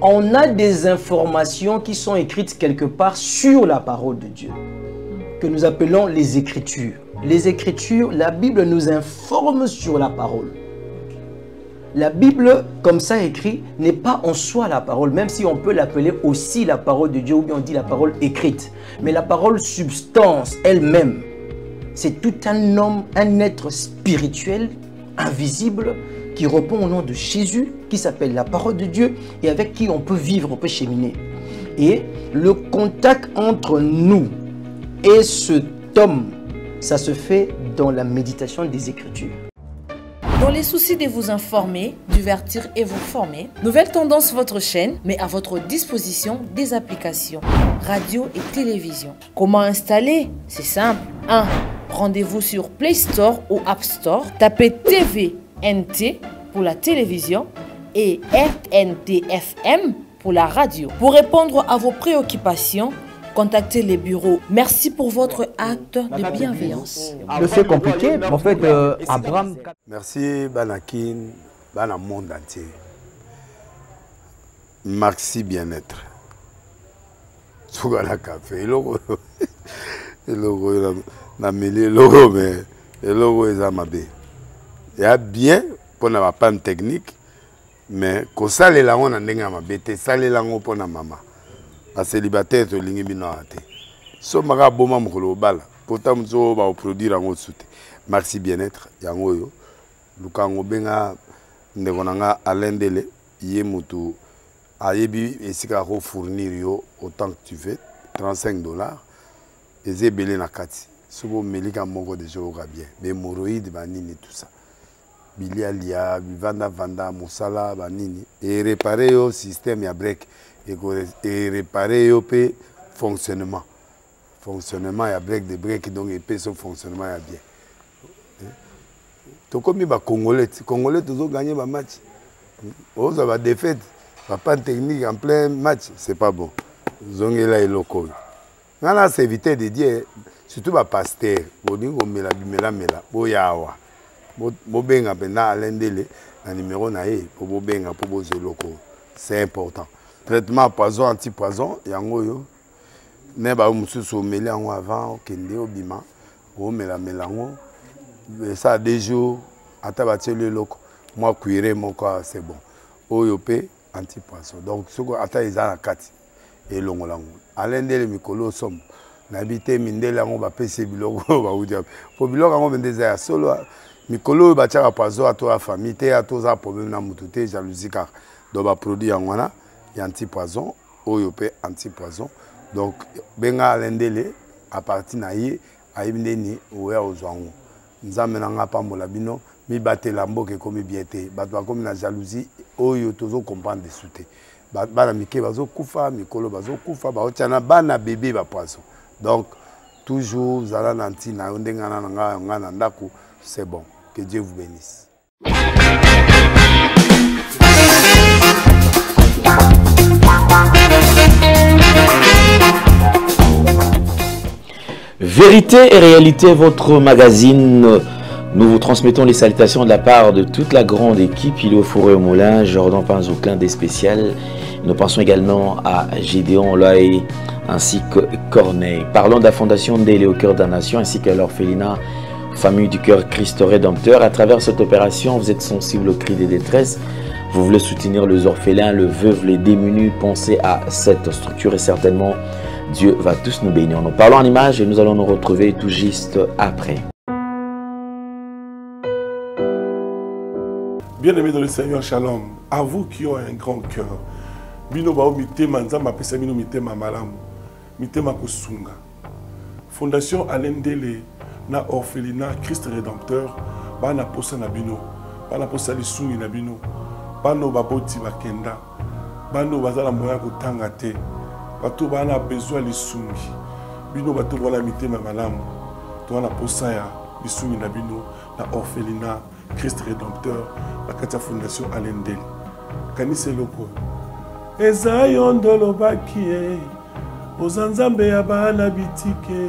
on a des informations qui sont écrites quelque part sur la parole de Dieu, que nous appelons les Écritures. Les Écritures, la Bible nous informe sur la parole. La Bible, comme ça écrit, n'est pas en soi la parole, même si on peut l'appeler aussi la parole de Dieu, ou bien on dit la parole écrite. Mais la parole substance elle-même, c'est tout un homme, un être spirituel, invisible, qui répond au nom de Jésus, qui s'appelle la parole de Dieu, et avec qui on peut vivre, on peut cheminer. Et le contact entre nous et cet homme, ça se fait dans la méditation des Écritures. Dans les soucis de vous informer, divertir et vous former, Nouvelle Tendance, votre chaîne, met à votre disposition des applications, radio et télévision. Comment installer? C'est simple. 1. Rendez-vous sur Play Store ou App Store. Tapez TVNT pour la télévision et RNTFM pour la radio. Pour répondre à vos préoccupations, contactez les bureaux. Merci pour votre acte de bienveillance. C'est compliqué, en fait, Abraham... Merci, Banakin, Bana monde entier. Maxi bien-être. Sougala café, logo, na mêlé logo, mais le logo est amabé. Il y a bien pour la panne technique, mais quand ça les langues on n'enga amabé, ça les langues pour la maman. La célibataire to lingi binoate. So maga boma mukolo bala. Pourtant mzo ba produire en soute. Maxi bien-être yango yo. Lukango benga ndekonanga alendele ye mutu ayebi esika ko fournir yo autant que tu veux $35 eze belé na kati. Sobo melika moko de jo bien. Be hémorroïdes banini tout ça. Bilialia, vanda musala banini et réparer yo système ya break. Et réparer le fonctionnement. Fonctionnement, il y a break donc il peut son fonctionnement bien. Tout comme les Congolais toujours gagné le match. Ils ont défaite, pas de technique en plein match, c'est pas bon. Ils ont là et local. Là, c'est éviter de dire, surtout les pasteurs, ils ont mis la bimela, boyawa. Bobenga pendant l'endele, le numéro naé pour bobenga pour boser local. C'est important. Traitement poison, anti-poison, yango yo. Mais ba mususu meli yango avant kende obima, o mela melango. Ça a des jours atabati le loko. Moi cuire mon corps c'est bon. Oyo pe anti-poison. Donc ce ko ata izala kati et longolango. Alende le mikolo som. Nabité mindela ngo ba pese biloko ba udia. Po biloko ngo bendeza solo mikolo ba tchaka poison à toi famille te à toi problème na mutute jalousie car do ba produit yango na anti-poison, oyopé anti-poison. Donc, benga alendele à partir naïe aïbneni oué aux oiseaux. Nous amenons pas molabino, mi batte lambo que comme biété, batwa comme la jalousie, oyo toujours comprendre des soutés. Bana mike bazo kufa, mikolo bazo kufa, ba otiana bana bébé ba poisson. Donc, toujours zala nanti na ondenga na nga ndako, c'est bon. Que Dieu vous bénisse. Vérité et réalité, votre magazine. Nous vous transmettons les salutations de la part de toute la grande équipe. Il est au Fourré au Moulin, Jordan Panzouclin des spéciales. Nous pensons également à Gédéon Loy ainsi que Corneille. Parlons de la Fondation Ndélé au cœur de la nation ainsi qu'à l'orphelinat Famille du cœur Christ Rédempteur. À travers cette opération, vous êtes sensible aux cris de détresse. Vous voulez soutenir les orphelins, le veuve, les démunis. Pensez à cette structure et certainement Dieu va tous nous bénir. Nous parlons en images et nous allons nous retrouver tout juste après. Bien-aimés dans le Seigneur, shalom. À vous qui ont un grand cœur. Bino bao mitema nzamba pesa bino mitema malamu. Mitema kosunga. Fondation Alendele na orphelinat Christ Rédempteur bana posa na bino. Bana posa lisungi na bino. Bano baboti bakenda. Bano bazala moya kotanga te. Bato bana besoin lisungi. Bino bato wana mitema malamu. To wana posa ya lisungi na bino na orphelinat Christ Rédempteur, la Katia Fondation Alendele. Kanise loko. Ezayo ndolo bakie, ozanzambe ya bana bitike,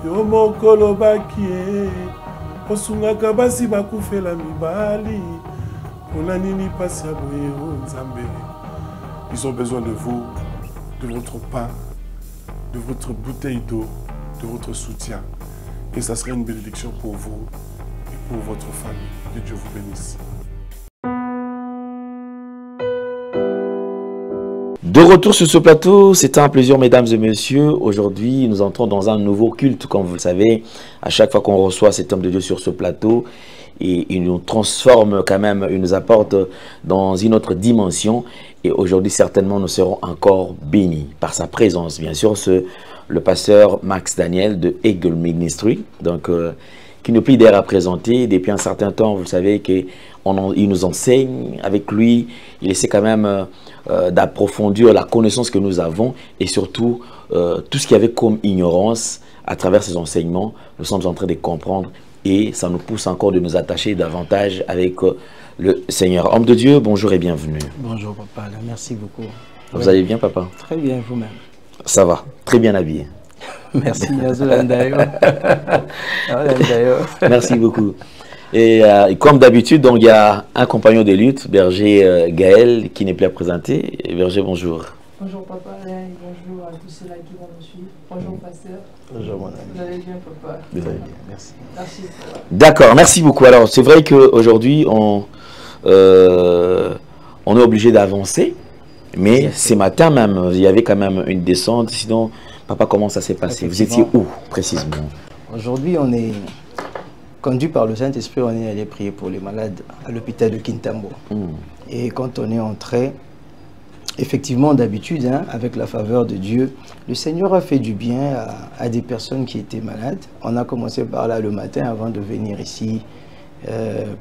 yo mokolo bakie, osungaka basi bakufela mibali, pona nini pasi ya boye o nzambe. Ils ont besoin de vous, de votre pain, de votre bouteille d'eau, de votre soutien. Et ça serait une bénédiction pour vous et pour votre famille. Que Dieu vous bénisse. De retour sur ce plateau, c'est un plaisir, mesdames et messieurs. Aujourd'hui, nous entrons dans un nouveau culte. Comme vous le savez, à chaque fois qu'on reçoit cet homme de Dieu sur ce plateau, et il nous transforme quand même, il nous apporte dans une autre dimension. Et aujourd'hui, certainement, nous serons encore bénis par sa présence. Bien sûr, le pasteur Max Daniel de Eagle Ministry, donc, qui nous plie d'air à présenter. Depuis un certain temps, vous le savez, qu'il nous enseigne. Avec lui, il essaie quand même d'approfondir la connaissance que nous avons et surtout tout ce qu'il y avait comme ignorance à travers ces enseignements. Nous sommes en train de comprendre et ça nous pousse encore de nous attacher davantage avec le Seigneur. Homme de Dieu, bonjour et bienvenue. Bonjour papa, merci beaucoup. Vous allez bien papa? Très bien, vous-même? Ça va, très bien habillé. Merci, merci beaucoup. Et comme d'habitude, donc il y a un compagnon de lutte, berger Gaël, qui n'est plus à présenter. Berger, bonjour. Bonjour papa, bonjour à tous ceux-là qui vont nous suivre. Bonjour pasteur. Bonjour mon ami. Vous allez bien papa? Vous allez bien, merci. Merci. D'accord, merci beaucoup. Alors c'est vrai qu'aujourd'hui, on est obligé d'avancer, mais ce matin même, il y avait quand même une descente. Sinon, papa, comment ça s'est passé? Vous étiez où précisément? Aujourd'hui, on est conduit par le Saint-Esprit, on est allé prier pour les malades à l'hôpital de Kintambo. Et quand on est entré, effectivement, d'habitude, hein, avec la faveur de Dieu, le Seigneur a fait du bien à des personnes qui étaient malades. On a commencé par là le matin avant de venir ici,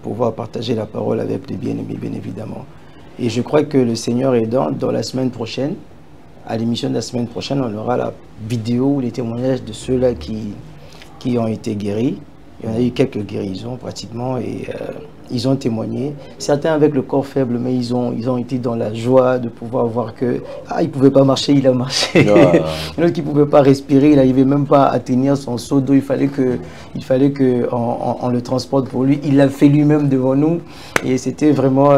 pouvoir partager la parole avec les bien-aimés, bien évidemment. Et je crois que le Seigneur est dans la semaine prochaine, à l'émission de la semaine prochaine, on aura la vidéo ou les témoignages de ceux-là qui ont été guéris. Il y en a eu quelques guérisons pratiquement et ils ont témoigné. Certains avec le corps faible, mais ils ont été dans la joie de pouvoir voir que il ne pouvait pas marcher, il a marché. L'autre qui ne pouvait pas respirer, il n'arrivait même pas à tenir son seau d'eau. Il fallait que on le transporte pour lui. Il l'a fait lui-même devant nous. Et c'était vraiment...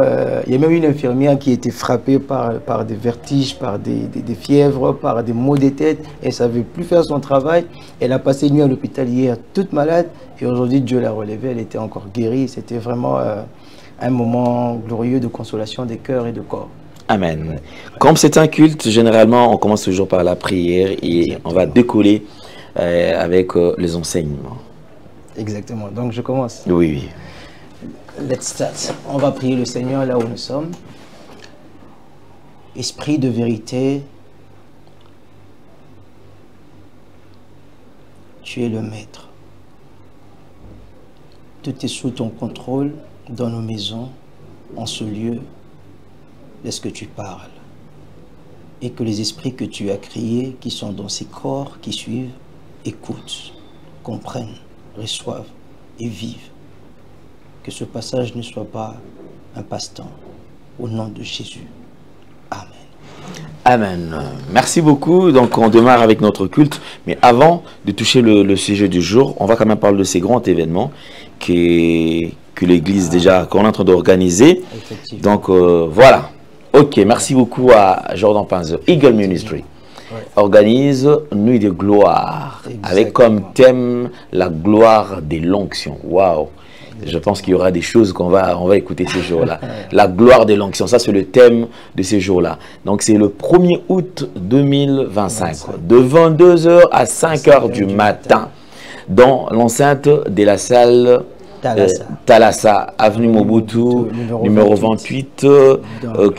il y a même une infirmière qui était frappée par des vertiges, par des fièvres, par des maux de tête. Elle ne savait plus faire son travail. Elle a passé une nuit à l'hôpital hier, toute malade. Et aujourd'hui, Dieu l'a relevée, elle était encore guérie. C'était vraiment un moment glorieux de consolation des cœurs et de corps. Amen. Comme c'est un culte, généralement, on commence toujours par la prière et exactement. On va décoller avec les enseignements. Exactement. Donc, je commence. Oui, oui. Let's start. On va prier le Seigneur là où nous sommes. Esprit de vérité, tu es le maître. Tout est sous ton contrôle dans nos maisons, en ce lieu. Laisse que tu parles. Et que les esprits que tu as créés, qui sont dans ces corps qui suivent, écoutent, comprennent, reçoivent et vivent. Que ce passage ne soit pas un passe-temps. Au nom de Jésus. Amen. Amen. Merci beaucoup. Donc, on démarre avec notre culte. Mais avant de toucher le sujet du jour, on va quand même parler de ces grands événements que l'Église déjà qu'on est en train d'organiser. Donc, voilà. Ok, merci beaucoup à Jordan Panzer. Eagle Ministry organise Nuit de gloire. Exactement. Avec comme thème la gloire de l'onction. Waouh! Je pense qu'il y aura des choses qu'on va écouter ces jours-là. La gloire de l'onction, ça c'est le thème de ces jours-là. Donc c'est le 1er août 2025, de 22h à 5h du matin, dans l'enceinte de la salle Thalassa, avenue Mobutu, numéro 28,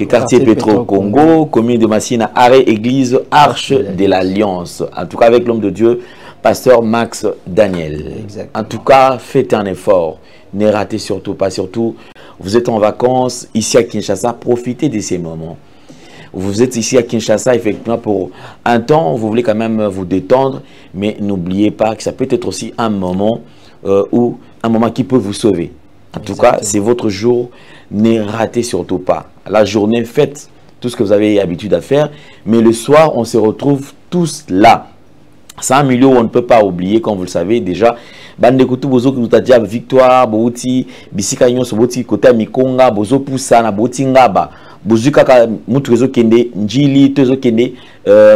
quartier Petro-Congo, commune de Massina, arrêt église, Arche de l'Alliance. En tout cas avec l'homme de Dieu, pasteur Max Daniel. Exactement. En tout cas, faites un effort. Ne ratez surtout pas. Surtout, vous êtes en vacances ici à Kinshasa, profitez de ces moments. Vous êtes ici à Kinshasa, effectivement, pour un temps, vous voulez quand même vous détendre, mais n'oubliez pas que ça peut être aussi un moment un moment qui peut vous sauver. En tout cas, c'est votre jour. Ne ratez surtout pas. La journée, faites tout ce que vous avez l'habitude à faire, mais le soir, on se retrouve tous là. C'est un milieu où on ne peut pas oublier, comme vous le savez déjà. Bandekutu bozo qui nous a dit victoire, bouti, bisika nyon so boti kota mikonga, bozo poussa na boti ngaba. bozu kaka mutu ezo kende njili tozo kende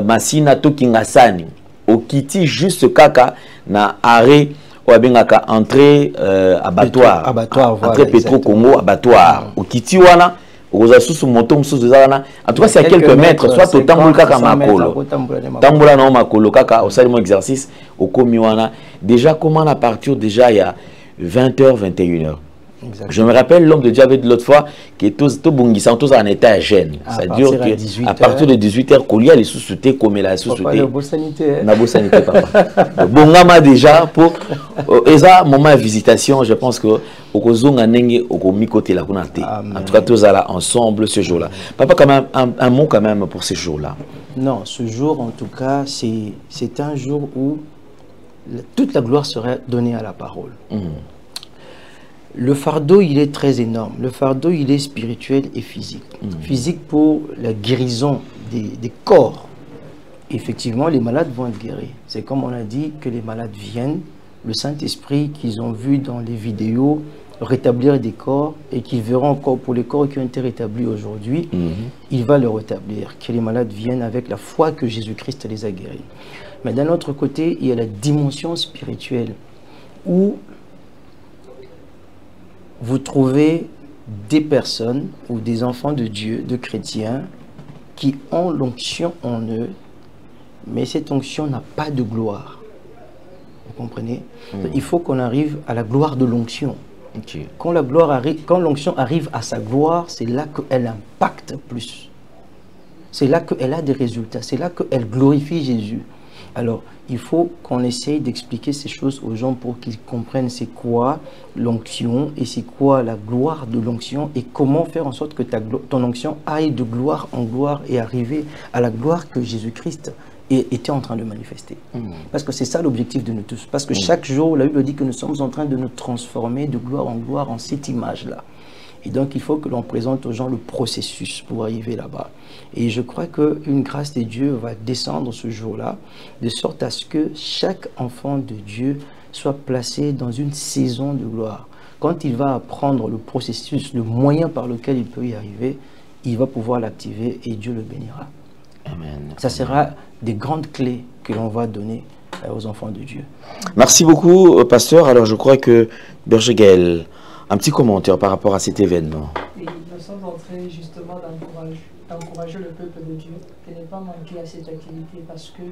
masina to kingasani okiti juste kaka na arrêt Ouabengaka entrée abattoir, entrée Petro Congo abattoir. Au Kiti wana, au sous moto sous en tout cas c'est à quelques mètres, soit au Tamboula kaka makolo, Tamboula non makolo kaka au salement exercice au Komiwana. Déjà comment à partir déjà il y a 20h 21h. Exactement. Je me rappelle l'homme de Dieu avait dit l'autre fois que tous en état à gêne. C'est-à-dire qu'à partir de 18h, il y a les sous-soutés comme la sous-soutés. La sanité. La bonne sanité, papa. Bon, déjà, pour un moment de visitation, je pense que en tout cas, tous là ensemble ce jour-là. Papa, quand même, un mot quand même pour ce jour-là. Non, ce jour, en tout cas, c'est un jour où toute la gloire serait donnée à la parole. Le fardeau, il est très énorme. Le fardeau, il est spirituel et physique. Physique pour la guérison des corps. Effectivement, les malades vont être guéris. C'est comme on a dit que les malades viennent, le Saint-Esprit qu'ils ont vu dans les vidéos rétablir des corps et qu'ils verront encore pour les corps qui ont été rétablis aujourd'hui, il va les rétablir. Que les malades viennent avec la foi que Jésus-Christ les a guéris. Mais d'un autre côté, il y a la dimension spirituelle où vous trouvez des personnes ou des enfants de Dieu, de chrétiens, qui ont l'onction en eux, mais cette onction n'a pas de gloire. Vous comprenez? Il faut qu'on arrive à la gloire de l'onction. Quand la gloire arrive, quand l'onction arrive à sa gloire, c'est là qu'elle impacte plus. C'est là qu'elle a des résultats. C'est là qu'elle glorifie Jésus. Alors, il faut qu'on essaye d'expliquer ces choses aux gens pour qu'ils comprennent c'est quoi l'onction et c'est quoi la gloire de l'onction et comment faire en sorte que ton onction aille de gloire en gloire et arriver à la gloire que Jésus-Christ était en train de manifester. Parce que c'est ça l'objectif de nous tous. Parce que chaque jour, la Bible dit que nous sommes en train de nous transformer de gloire en cette image-là. Et donc, il faut que l'on présente aux gens le processus pour arriver là-bas. Et je crois qu'une grâce de Dieu va descendre ce jour-là, de sorte à ce que chaque enfant de Dieu soit placé dans une saison de gloire. Quand il va apprendre le processus, le moyen par lequel il peut y arriver, il va pouvoir l'activer et Dieu le bénira. Amen. Ça sera des grandes clés que l'on va donner aux enfants de Dieu. Merci beaucoup, pasteur. Alors, je crois que Berger Gaël, un petit commentaire par rapport à cet événement. Oui, nous sommes en train justement d'encourager le peuple de Dieu de ne pas manquer à cette activité parce que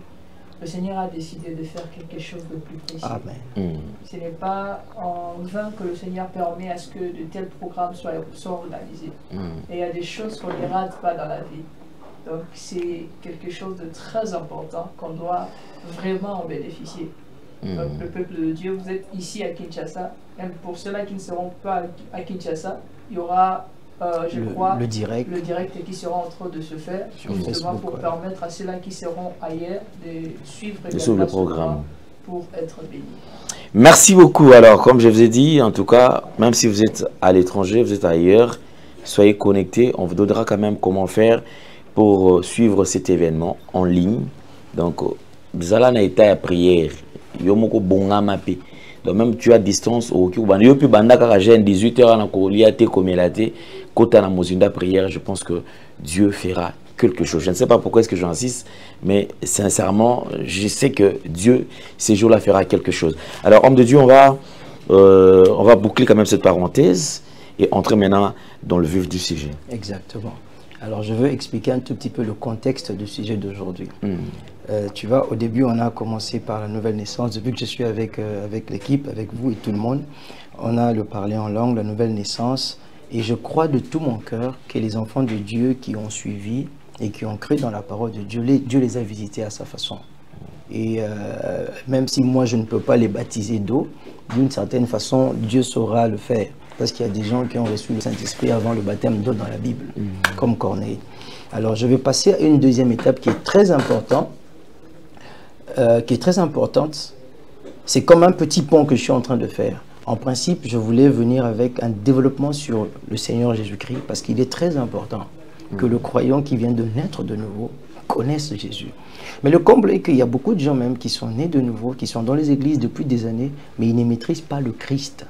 le Seigneur a décidé de faire quelque chose de plus précis. Amen. Ce n'est pas en vain que le Seigneur permet à ce que de tels programmes soient organisés. Et il y a des choses qu'on ne rate pas dans la vie. Donc c'est quelque chose de très important qu'on doit vraiment en bénéficier. Donc, le peuple de Dieu, vous êtes ici à Kinshasa. Même pour ceux-là qui ne seront pas à Kinshasa, il y aura, je crois, le direct qui sera en train de se faire, justement Facebook, pour permettre à ceux-là qui seront ailleurs de suivre le programme pour être bénis. Merci beaucoup. Alors, comme je vous ai dit, en tout cas, même si vous êtes à l'étranger, vous êtes ailleurs, soyez connectés. On vous donnera quand même comment faire pour suivre cet événement en ligne. Donc, vous allez en état à prière. Yomoko bonga mapi. Donc même tu as distance au Kibanda. Yo pi banda kaka jeune 18h na koliate komelate kota na mozinda prière, je pense que Dieu fera quelque chose. Je ne sais pas pourquoi est-ce que j'insiste, mais sincèrement, je sais que Dieu ces jours-là fera quelque chose. Alors homme de Dieu, on va boucler quand même cette parenthèse et entrer maintenant dans le vif du sujet. Exactement. Alors je veux expliquer un tout petit peu le contexte du sujet d'aujourd'hui. Tu vois, au début, on a commencé par la nouvelle naissance. Depuis que je suis avec l'équipe, avec vous et tout le monde, on a le parler en langue, la nouvelle naissance. Et je crois de tout mon cœur que les enfants de Dieu qui ont suivi et qui ont cru dans la parole de Dieu, Dieu les a visités à sa façon. Et même si moi, je ne peux pas les baptiser d'eau, d'une certaine façon, Dieu saura le faire. Parce qu'il y a des gens qui ont reçu le Saint-Esprit avant le baptême d'eau dans la Bible, comme Corneille. Alors, je vais passer à une deuxième étape qui est très importante. C'est comme un petit pont que je suis en train de faire. En principe, je voulais venir avec un développement sur le Seigneur Jésus-Christ parce qu'il est très important que le croyant qui vient de naître de nouveau connaisse Jésus. Mais le comble est qu'il y a beaucoup de gens même qui sont nés de nouveau, qui sont dans les églises depuis des années, mais ils ne maîtrisent pas le Christ.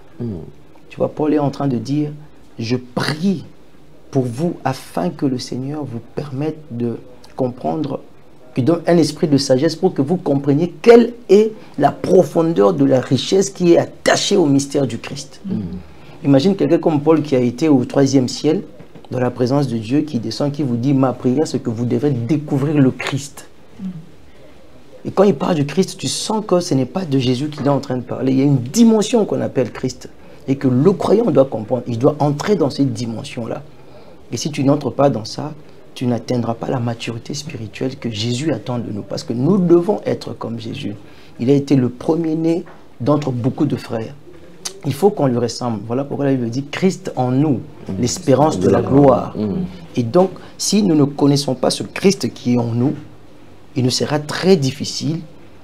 Tu vois, Paul est en train de dire, je prie pour vous, afin que le Seigneur vous permette de comprendre, qui donne un esprit de sagesse pour que vous compreniez quelle est la profondeur de la richesse qui est attachée au mystère du Christ. Imagine quelqu'un comme Paul qui a été au 3e ciel, dans la présence de Dieu, qui descend, qui vous dit, ma prière, c'est que vous devez découvrir le Christ. Et quand il parle du Christ, tu sens que ce n'est pas de Jésus qu'il est en train de parler. Il y a une dimension qu'on appelle Christ. Et que le croyant doit comprendre. Il doit entrer dans cette dimension-là. Et si tu n'entres pas dans ça, tu n'atteindras pas la maturité spirituelle que Jésus attend de nous. Parce que nous devons être comme Jésus. Il a été le premier-né d'entre beaucoup de frères. Il faut qu'on lui ressemble. Voilà pourquoi la Bible dit Christ en nous, l'espérance de la gloire. Et donc, si nous ne connaissons pas ce Christ qui est en nous, il nous sera très difficile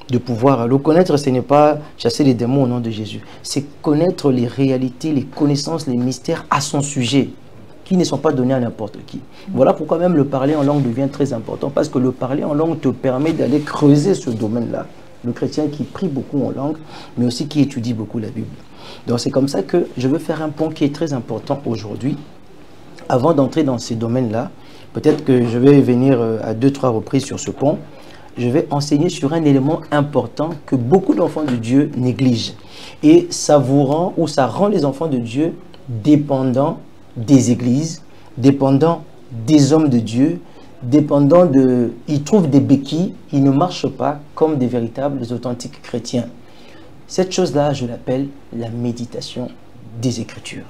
de pouvoir le connaître. Ce n'est pas chasser les démons au nom de Jésus. C'est connaître les réalités, les connaissances, les mystères à son sujet, qui ne sont pas donnés à n'importe qui. Voilà pourquoi même le parler en langue devient très important, parce que le parler en langue te permet d'aller creuser ce domaine-là. Le chrétien qui prie beaucoup en langue, mais aussi qui étudie beaucoup la Bible. Donc c'est comme ça que je veux faire un point qui est très important aujourd'hui. Avant d'entrer dans ces domaines-là, peut-être que je vais venir à 2-3 reprises sur ce point. Je vais enseigner sur un élément important que beaucoup d'enfants de Dieu négligent. Et ça vous rend, ou ça rend les enfants de Dieu dépendants des églises, dépendants des hommes de Dieu, dépendants de... Ils trouvent des béquilles, ils ne marchent pas comme des véritables authentiques chrétiens. Cette chose-là, je l'appelle la méditation des Écritures.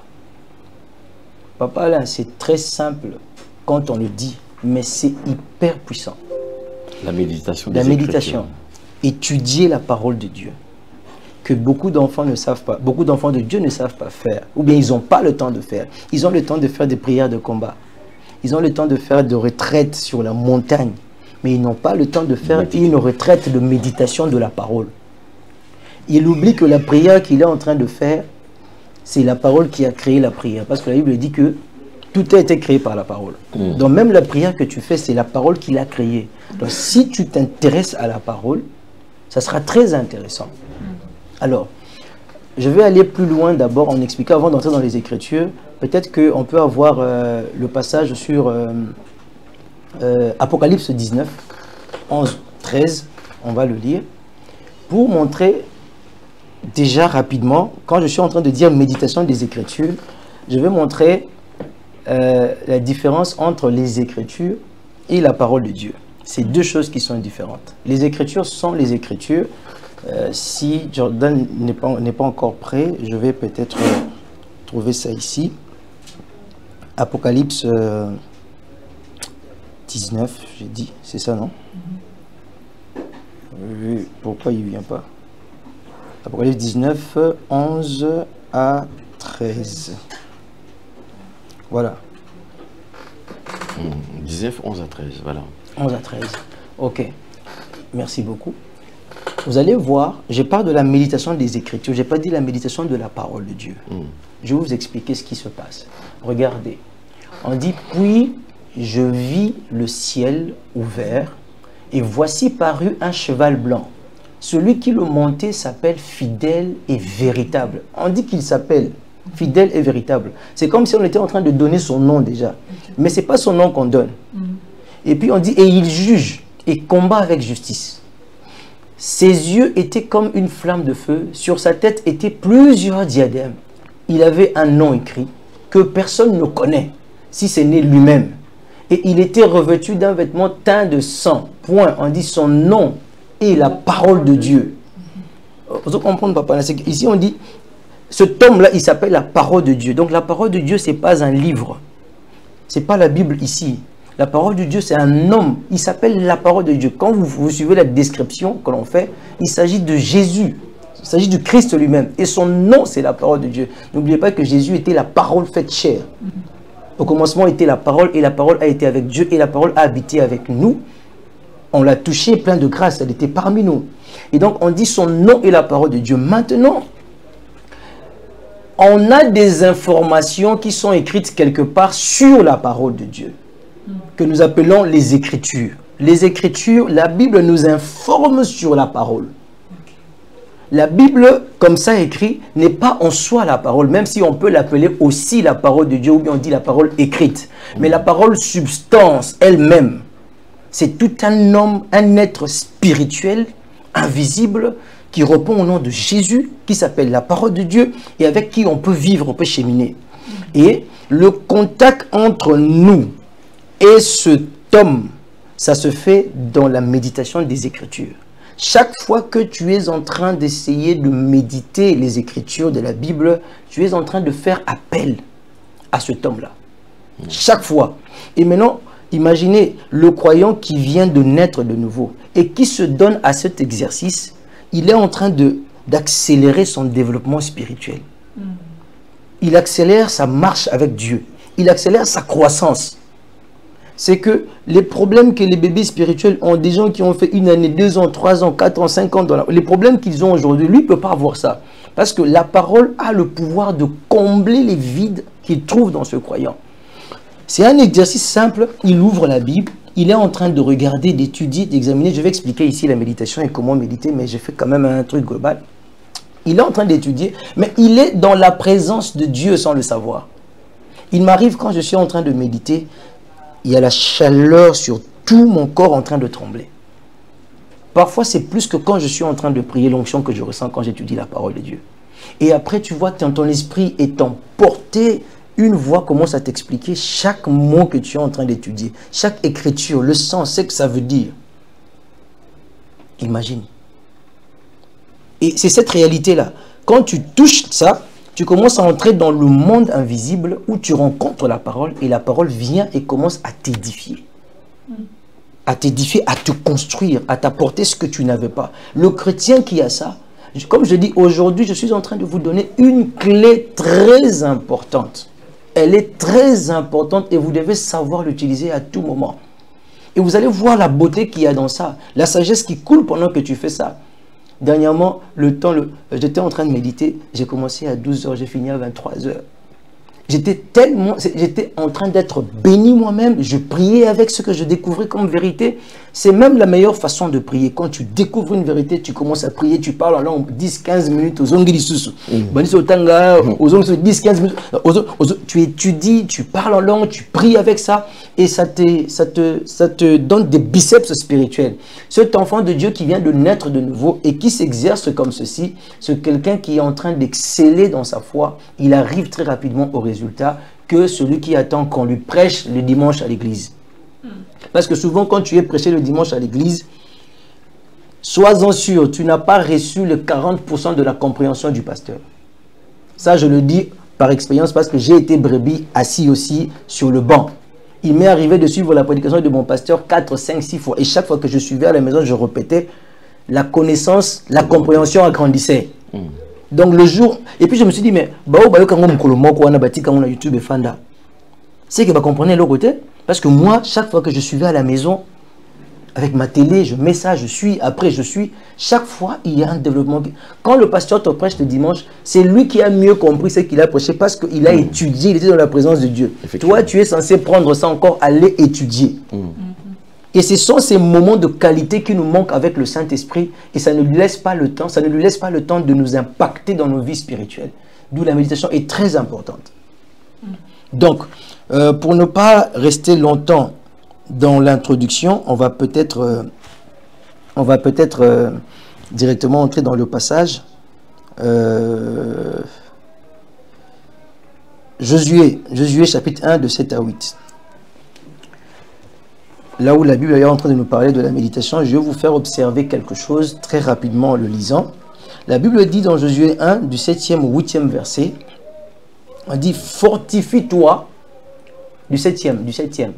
Papa, là, c'est très simple quand on le dit, mais c'est hyper puissant. La méditation des La méditation. Étudier la parole de Dieu. Que beaucoup d'enfants ne savent pas, beaucoup d'enfants de Dieu ne savent pas faire. Ou bien ils n'ont pas le temps de faire. Ils ont le temps de faire des prières de combat. Ils ont le temps de faire des retraites sur la montagne. Mais ils n'ont pas le temps de faire une retraite de méditation de la parole. Il oublie que la prière qu'il est en train de faire, c'est la parole qui a créé la prière. Parce que la Bible dit que tout a été créé par la parole. Donc même la prière que tu fais, c'est la parole qui l'a créée. Donc si tu t'intéresses à la parole, ça sera très intéressant. Alors, je vais aller plus loin d'abord en expliquant, avant d'entrer dans les Écritures, peut-être qu'on peut avoir le passage sur Apocalypse 19, 11, 13, on va le lire, pour montrer déjà rapidement, quand je suis en train de dire méditation des Écritures, je vais montrer la différence entre les Écritures et la parole de Dieu. C'est deux choses qui sont différentes. Les Écritures sont les Écritures. Si Jordan n'est pas encore prêt, je vais peut-être trouver ça ici. Apocalypse 19, j'ai dit, c'est ça, non? Pourquoi il ne vient pas? Apocalypse 19, 11 à 13. Voilà. 19, 11 à 13, voilà. 11 à 13. Ok. Merci beaucoup. Vous allez voir, je parle de la méditation des Écritures. Je n'ai pas dit la méditation de la parole de Dieu. Je vais vous expliquer ce qui se passe. Regardez. On dit, puis je vis le ciel ouvert et voici parut un cheval blanc. Celui qui le montait s'appelle fidèle et véritable. On dit qu'il s'appelle fidèle et véritable. C'est comme si on était en train de donner son nom déjà. Mais ce n'est pas son nom qu'on donne. Et puis on dit, et il juge et combat avec justice. Ses yeux étaient comme une flamme de feu. Sur sa tête étaient plusieurs diadèmes. Il avait un nom écrit que personne ne connaît, si ce n'est lui-même. Et il était revêtu d'un vêtement teint de sang. Point. On dit son nom est la parole de Dieu. Vous comprenez, papa? Ici, on dit, ce tome-là, il s'appelle la parole de Dieu. Donc, la parole de Dieu, ce n'est pas un livre. Ce n'est pas la Bible ici. La parole de Dieu, c'est un homme. Il s'appelle la parole de Dieu. Quand vous suivez la description que l'on fait, il s'agit de Jésus. Il s'agit du Christ lui-même. Et son nom, c'est la parole de Dieu. N'oubliez pas que Jésus était la parole faite chair. Au commencement était la parole, et la parole a été avec Dieu, et la parole a habité avec nous. On l'a touché plein de grâce, elle était parmi nous. Et donc, on dit son nom est la parole de Dieu. Maintenant, on a des informations qui sont écrites quelque part sur la parole de Dieu, que nous appelons les Écritures. Les Écritures, la Bible nous informe sur la parole. la Bible, comme ça écrit, n'est pas en soi la parole, même si on peut l'appeler aussi la parole de Dieu, ou bien on dit la parole écrite. Mais la parole substance elle-même, c'est tout un homme, un être spirituel, invisible, qui répond au nom de Jésus, qui s'appelle la parole de Dieu, et avec qui on peut vivre, on peut cheminer. Et le contact entre nous et cet homme, ça se fait dans la méditation des Écritures. Chaque fois que tu es en train d'essayer de méditer les Écritures de la Bible, tu es en train de faire appel à cet homme-là. Chaque fois. Et maintenant, imaginez le croyant qui vient de naître de nouveau et qui se donne à cet exercice, il est en train d'accélérer son développement spirituel. Il accélère sa marche avec Dieu. Il accélère sa croissance. C'est que les problèmes que les bébés spirituels ont, des gens qui ont fait 1 année, 2 ans, 3 ans, 4 ans, 5 ans, les problèmes qu'ils ont aujourd'hui, lui ne peut pas avoir ça. Parce que la parole a le pouvoir de combler les vides qu'il trouve dans ce croyant. C'est un exercice simple. Il ouvre la Bible. Il est en train de regarder, d'étudier, d'examiner. Je vais expliquer ici la méditation et comment méditer, mais j'ai fait quand même un truc global. Il est en train d'étudier, mais il est dans la présence de Dieu sans le savoir. Il m'arrive quand je suis en train de méditer, il y a la chaleur sur tout mon corps en train de trembler. Parfois, c'est plus que quand je suis en train de prier, l'onction que je ressens quand j'étudie la parole de Dieu. Et après, tu vois, ton esprit est emporté. Une voix commence à t'expliquer chaque mot que tu es en train d'étudier, chaque écriture, le sens, ce que ça veut dire. Imagine. Et c'est cette réalité-là. Quand tu touches ça, tu commences à entrer dans le monde invisible où tu rencontres la parole et la parole vient et commence à t'édifier. À t'édifier, à te construire, à t'apporter ce que tu n'avais pas. Le chrétien qui a ça, comme je dis aujourd'hui, je suis en train de vous donner une clé très importante. Elle est très importante et vous devez savoir l'utiliser à tout moment. Et vous allez voir la beauté qu'il y a dans ça, la sagesse qui coule pendant que tu fais ça. Dernièrement, j'étais en train de méditer, j'ai commencé à 12 h, j'ai fini à 23 h. J'étais en train d'être béni moi-même, je priais avec ce que je découvrais comme vérité. C'est même la meilleure façon de prier. Quand tu découvres une vérité, tu commences à prier, tu parles en langue 10-15 minutes, aux ongirisusu. 10-15 minutes, tu étudies, tu parles en langue, tu pries avec ça, et ça te donne des biceps spirituels. Cet enfant de Dieu qui vient de naître de nouveau et qui s'exerce comme ceci, c'est quelqu'un qui est en train d'exceller dans sa foi. Il arrive très rapidement au résultat que celui qui attend qu'on lui prêche le dimanche à l'église. Parce que souvent, quand tu es prêché le dimanche à l'église, sois-en sûr, tu n'as pas reçu le 40% de la compréhension du pasteur. Ça, je le dis par expérience parce que j'ai été brebis assis aussi sur le banc. Il m'est arrivé de suivre la prédication de mon pasteur 4, 5, 6 fois. Et chaque fois que je suivais à la maison, je répétais, la connaissance, la compréhension agrandissait. Donc le jour, et puis je me suis dit, mais c'est que vous comprenez l'autre côté. Parce que moi, chaque fois que je suivais à la maison, avec ma télé, je mets ça, je suis, après je suis. Chaque fois, il y a un développement. Quand le pasteur te prêche le dimanche, c'est lui qui a mieux compris ce qu'il a prêché parce qu'il a étudié, il était dans la présence de Dieu. Toi, tu es censé prendre ça encore, aller étudier. Et ce sont ces moments de qualité qui nous manquent avec le Saint-Esprit et ça ne lui laisse pas le temps, de nous impacter dans nos vies spirituelles. D'où la méditation est très importante. Donc, pour ne pas rester longtemps dans l'introduction, on va peut-être directement entrer dans le passage. Josué chapitre 1 de 7 à 8. Là où la Bible est en train de nous parler de la méditation, je vais vous faire observer quelque chose très rapidement en le lisant. La Bible dit dans Josué 1, du 7e au 8e verset, on dit « Fortifie-toi » du 7e au 8e.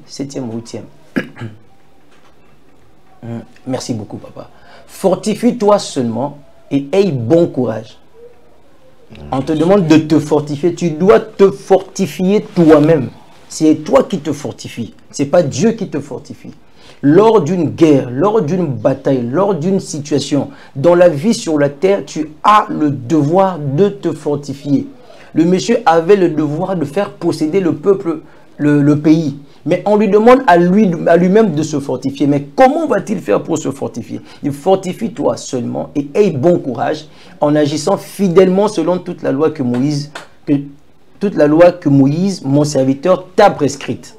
Merci beaucoup, papa. « Fortifie-toi seulement et aie bon courage. » On te demande de te fortifier. Tu dois te fortifier toi-même. C'est toi qui te fortifie. Ce n'est pas Dieu qui te fortifie. Lors d'une guerre, lors d'une bataille, lors d'une situation, dans la vie sur la terre, tu as le devoir de te fortifier. Le monsieur avait le devoir de faire posséder le peuple, le pays. Mais on lui demande à lui-même de se fortifier. Mais comment va-t-il faire pour se fortifier? Il fortifie toi seulement et aie bon courage en agissant fidèlement selon toute la loi que Moïse, mon serviteur, t'a prescrite.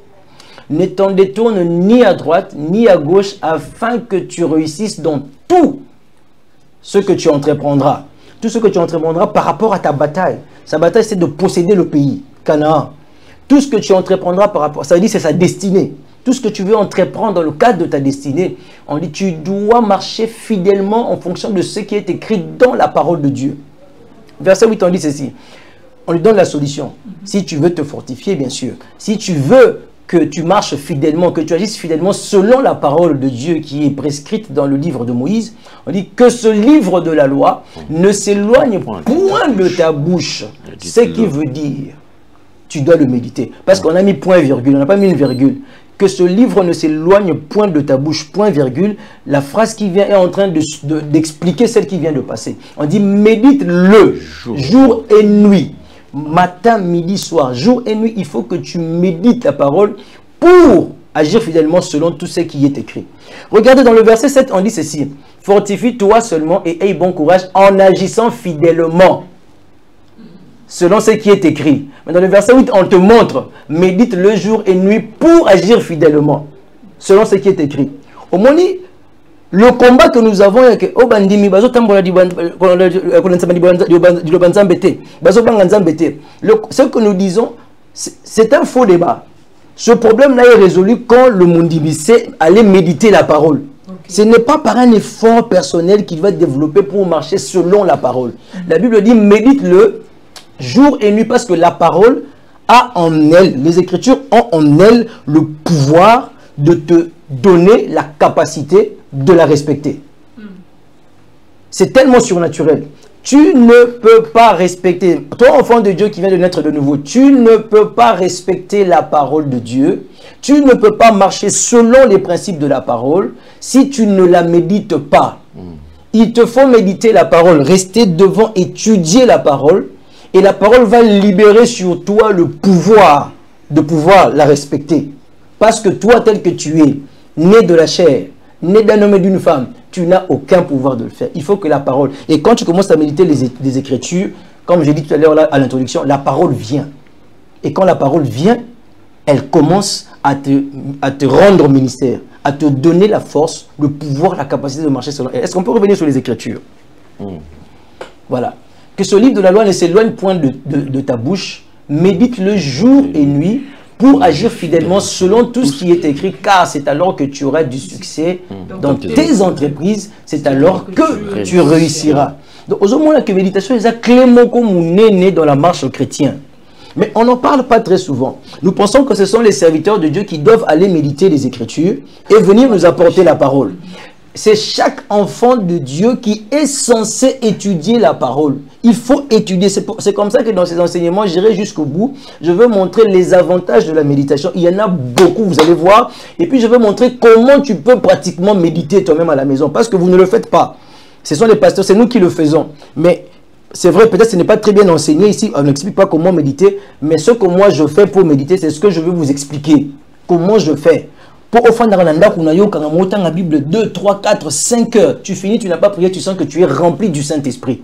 Ne t'en détourne ni à droite ni à gauche afin que tu réussisses dans tout ce que tu entreprendras. Tout ce que tu entreprendras par rapport à ta bataille. Sa bataille, c'est de posséder le pays, Canaan. Tout ce que tu entreprendras par rapport, ça veut dire c'est sa destinée. Tout ce que tu veux entreprendre dans le cadre de ta destinée, on dit tu dois marcher fidèlement en fonction de ce qui est écrit dans la parole de Dieu. Verset 8, on dit ceci. On lui donne la solution. Si tu veux te fortifier, bien sûr. Si tu veux que tu marches fidèlement, que tu agisses fidèlement selon la parole de Dieu qui est prescrite dans le livre de Moïse, on dit que ce livre de la loi ne s'éloigne point de ta bouche. Ce qui veut dire, tu dois le méditer. Parce qu'on a mis point virgule, on n'a pas mis une virgule. Que ce livre ne s'éloigne point de ta bouche, point virgule. La phrase qui vient est en train d'expliquer celle qui vient de passer. On dit médite-le jour et nuit. Matin, midi, soir, jour et nuit, il faut que tu médites la parole pour agir fidèlement selon tout ce qui est écrit. Regardez dans le verset 7, on dit ceci. Fortifie-toi seulement et aie bon courage en agissant fidèlement selon ce qui est écrit. Mais dans le verset 8, on te montre, médite le jour et nuit pour agir fidèlement selon ce qui est écrit. Au moins, le combat que nous avons, ce que nous disons, c'est un faux débat. Ce problème-là est résolu quand le Mondimi sait aller méditer la parole. Ce n'est pas par un effort personnel qu'il va développer pour marcher selon la parole. La Bible dit, médite-le jour et nuit, parce que la parole a en elle, les Écritures ont en elle le pouvoir de te donner la capacité de la respecter. C'est tellement surnaturel. Tu ne peux pas respecter, toi enfant de Dieu qui vient de naître de nouveau, tu ne peux pas respecter la parole de Dieu, tu ne peux pas marcher selon les principes de la parole si tu ne la médites pas. Il te faut méditer la parole, rester devant, étudier la parole, et la parole va libérer sur toi le pouvoir de pouvoir la respecter. Parce que toi, tel que tu es, né de la chair, né d'un homme et d'une femme, tu n'as aucun pouvoir de le faire. Il faut que la parole... Et quand tu commences à méditer les Écritures, comme j'ai dit tout à l'heure à l'introduction, la parole vient. Et quand la parole vient, elle commence à te rendre ministère, à te donner la force, le pouvoir, la capacité de marcher selon elle. Est-ce qu'on peut revenir sur les Écritures? Voilà. Que ce livre de la loi ne s'éloigne point de ta bouche, médite-le jour et nuit pour agir fidèlement selon tout ce qui est écrit, car c'est alors que tu auras du succès dans tes entreprises, c'est alors que tu réussiras. Donc, aux moments que méditation, c'est clément comme on est né dans la marche chrétienne. Mais on n'en parle pas très souvent. Nous pensons que ce sont les serviteurs de Dieu qui doivent aller méditer les Écritures et venir nous apporter la parole. C'est chaque enfant de Dieu qui est censé étudier la parole. Il faut étudier. C'est comme ça que dans ces enseignements, j'irai jusqu'au bout. Je veux montrer les avantages de la méditation. Il y en a beaucoup, vous allez voir. Et puis, je veux montrer comment tu peux pratiquement méditer toi-même à la maison. Parce que vous ne le faites pas. Ce sont les pasteurs, c'est nous qui le faisons. Mais c'est vrai, peut-être que ce n'est pas très bien enseigné ici. On n'explique pas comment méditer. Mais ce que moi, je fais pour méditer, c'est ce que je veux vous expliquer. Comment je fais. Pour au fond dans la Bible 2, 3, 4, 5 heures, tu finis, tu n'as pas prié, tu sens que tu es rempli du Saint-Esprit.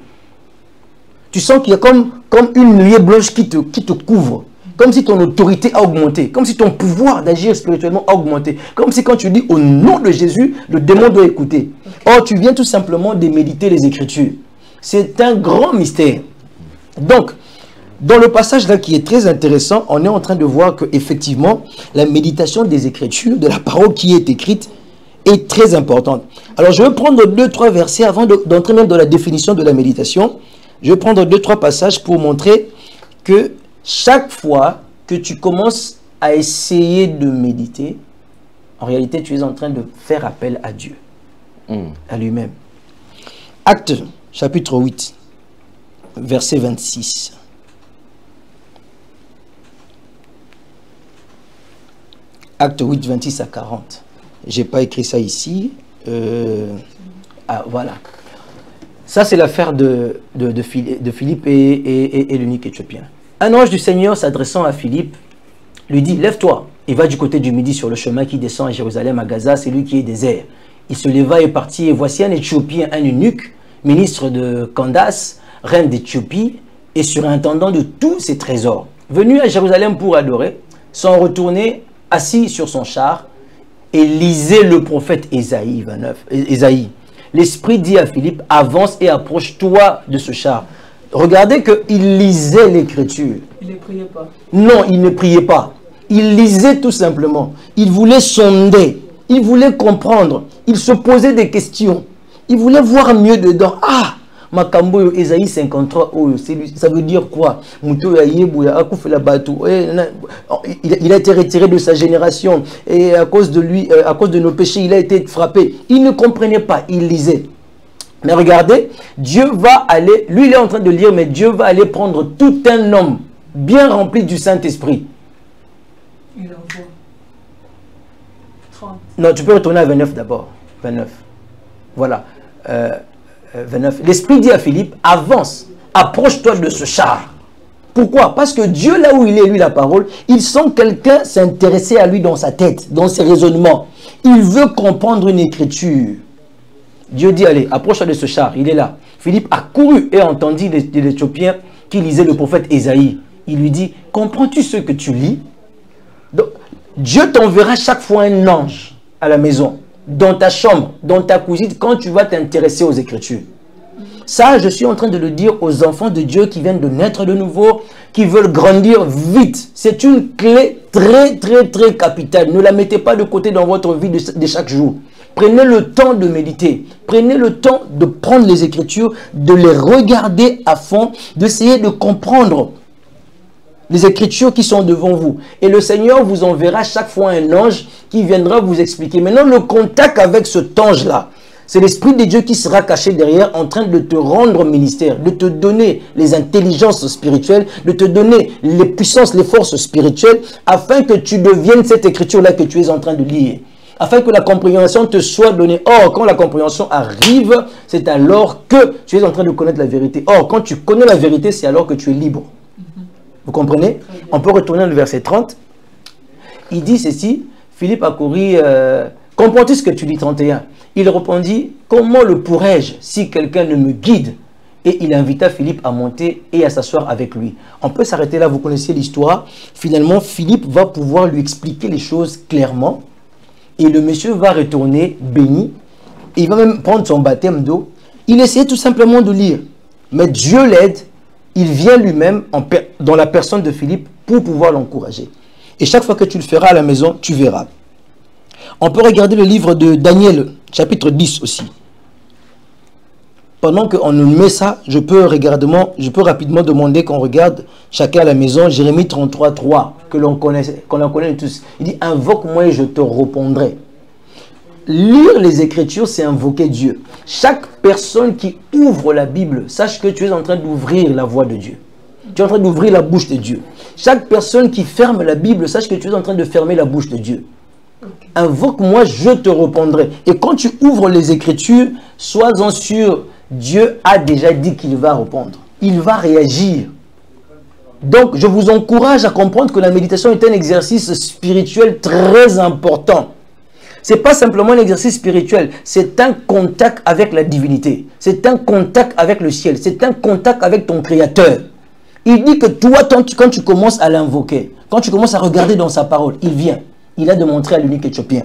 Tu sens qu'il y a comme une nuée blanche qui te couvre. Comme si ton autorité a augmenté. Comme si ton pouvoir d'agir spirituellement a augmenté. Comme si quand tu dis au nom de Jésus, le démon doit écouter. Or, tu viens tout simplement de méditer les Écritures. C'est un grand mystère. Donc, dans le passage là qui est très intéressant, on est en train de voir que effectivement la méditation des Écritures, de la parole qui est écrite, est très importante. Alors je vais prendre 2-3 versets avant d'entrer même dans la définition de la méditation. Je vais prendre 2-3 passages pour montrer que chaque fois que tu commences à essayer de méditer, en réalité tu es en train de faire appel à Dieu, à lui-même. Actes chapitre 8, verset 26. Acte 8, 26 à 40. Je n'ai pas écrit ça ici. Voilà. Ça, c'est l'affaire de Philippe et l'eunuque éthiopien. Un ange du Seigneur s'adressant à Philippe lui dit, lève-toi Il va du côté du midi sur le chemin qui descend à Jérusalem, à Gaza, c'est lui qui est désert. Il se leva et partit, et voici un Éthiopien, un eunuque, ministre de Candace, reine d'Éthiopie, et surintendant de tous ses trésors. Venu à Jérusalem pour adorer, sont retournés assis sur son char et lisait le prophète Ésaïe 29. Ésaïe. L'Esprit dit à Philippe, avance et approche-toi de ce char. Regardez qu'il lisait l'Écriture. Il ne priait pas. Non, il ne priait pas. Il lisait tout simplement. Il voulait sonder. Il voulait comprendre. Il se posait des questions. Il voulait voir mieux dedans. Ah! Makambo Ésaïe 53, ça veut dire quoi? Il a été retiré de sa génération et à cause de lui, à cause de nos péchés, il a été frappé. Il ne comprenait pas, il lisait. Mais regardez, Dieu va aller, lui il est en train de lire, mais Dieu va aller prendre tout un homme bien rempli du Saint-Esprit. Il envoie 30. Non, tu peux retourner à 29 d'abord. 29. Voilà. 29. L'Esprit dit à Philippe, avance, approche-toi de ce char. Pourquoi? Parce que Dieu, là où il est, lui, la parole, il sent quelqu'un s'intéresser à lui dans sa tête, dans ses raisonnements. Il veut comprendre une écriture. Dieu dit, allez, approche-toi de ce char, il est là. Philippe a couru et entendit l'Éthiopien qui lisait le prophète Ésaïe. Il lui dit, comprends-tu ce que tu lis? Donc, Dieu t'enverra chaque fois un ange à la maison, dans ta chambre, dans ta cuisine, quand tu vas t'intéresser aux Écritures. Ça, je suis en train de le dire aux enfants de Dieu qui viennent de naître de nouveau, qui veulent grandir vite. C'est une clé très capitale. Ne la mettez pas de côté dans votre vie de chaque jour. Prenez le temps de méditer. Prenez le temps de prendre les Écritures, de les regarder à fond, d'essayer de comprendre les Écritures qui sont devant vous. Et le Seigneur vous enverra chaque fois un ange qui viendra vous expliquer. Maintenant, le contact avec cet ange-là, c'est l'Esprit de Dieu qui sera caché derrière en train de te rendre ministère, de te donner les intelligences spirituelles, de te donner les puissances, les forces spirituelles, afin que tu deviennes cette écriture-là que tu es en train de lire. Afin que la compréhension te soit donnée. Or, quand la compréhension arrive, c'est alors que tu es en train de connaître la vérité. Or, quand tu connais la vérité, c'est alors que tu es libre. Vous comprenez? On peut retourner au verset 30. Il dit ceci, Philippe a couru, comprends-tu ce que tu dis 31? Il répondit, comment le pourrais-je si quelqu'un ne me guide? Et il invita Philippe à monter et à s'asseoir avec lui. On peut s'arrêter là, vous connaissez l'histoire. Finalement, Philippe va pouvoir lui expliquer les choses clairement. Et le monsieur va retourner béni. Et il va même prendre son baptême d'eau. Il essayait tout simplement de lire. Mais Dieu l'aide. Il vient lui-même dans la personne de Philippe pour pouvoir l'encourager. Et chaque fois que tu le feras à la maison, tu verras. On peut regarder le livre de Daniel, chapitre 10 aussi. Pendant qu'on nous met ça, je peux rapidement demander qu'on regarde chacun à la maison, Jérémie 33, 3, qu'on connaît tous. Il dit, invoque-moi et je te répondrai. Lire les Écritures, c'est invoquer Dieu. Chaque personne qui ouvre la Bible, sache que tu es en train d'ouvrir la voix de Dieu. Tu es en train d'ouvrir la bouche de Dieu. Chaque personne qui ferme la Bible, sache que tu es en train de fermer la bouche de Dieu. Invoque-moi, je te répondrai. Et quand tu ouvres les Écritures, sois-en sûr, Dieu a déjà dit qu'il va répondre. Il va réagir. Donc, je vous encourage à comprendre que la méditation est un exercice spirituel très important. Ce n'est pas simplement un exercice spirituel, c'est un contact avec la divinité. C'est un contact avec le ciel. C'est un contact avec ton Créateur. Il dit que toi, quand tu commences à l'invoquer, quand tu commences à regarder dans sa parole, il vient. Il a démontré à l'unique Éthiopien.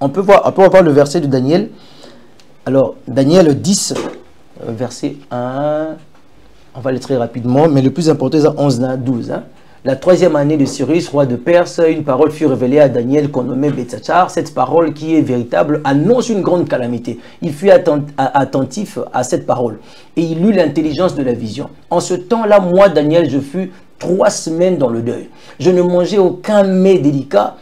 On peut voir le verset de Daniel. Alors, Daniel 10, verset 1. On va aller très rapidement, mais le plus important, c'est 11 à 12. La 3e année de Cyrus, roi de Perse, une parole fut révélée à Daniel qu'on nommait Belshazzar. Cette parole qui est véritable annonce une grande calamité. Il fut attentif à cette parole et il eut l'intelligence de la vision. En ce temps-là, moi, Daniel, je fus 3 semaines dans le deuil. Je ne mangeais aucun mets délicat.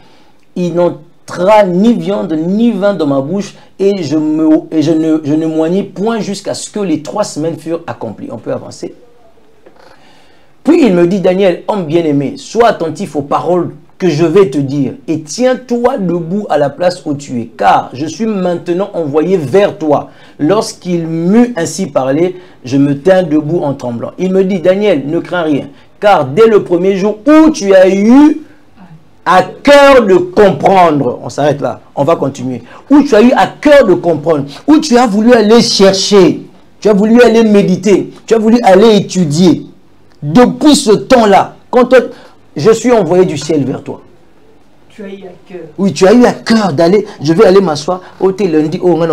Il n'entra ni viande ni vin dans ma bouche et je ne moignais point jusqu'à ce que les 3 semaines furent accomplies. On peut avancer. Puis il me dit, Daniel, homme bien-aimé, sois attentif aux paroles que je vais te dire et tiens-toi debout à la place où tu es, car je suis maintenant envoyé vers toi. Lorsqu'il m'eut ainsi parlé, je me tins debout en tremblant. Il me dit, Daniel, ne crains rien, car dès le premier jour où tu as eu à cœur de comprendre, on s'arrête là, on va continuer, où tu as eu à cœur de comprendre, où tu as voulu aller chercher, tu as voulu aller méditer, tu as voulu aller étudier. Depuis ce temps-là, quand je suis envoyé du ciel vers toi. Tu as eu à cœur. Oui, tu as eu à cœur d'aller, je vais aller m'asseoir, au lundi, Jean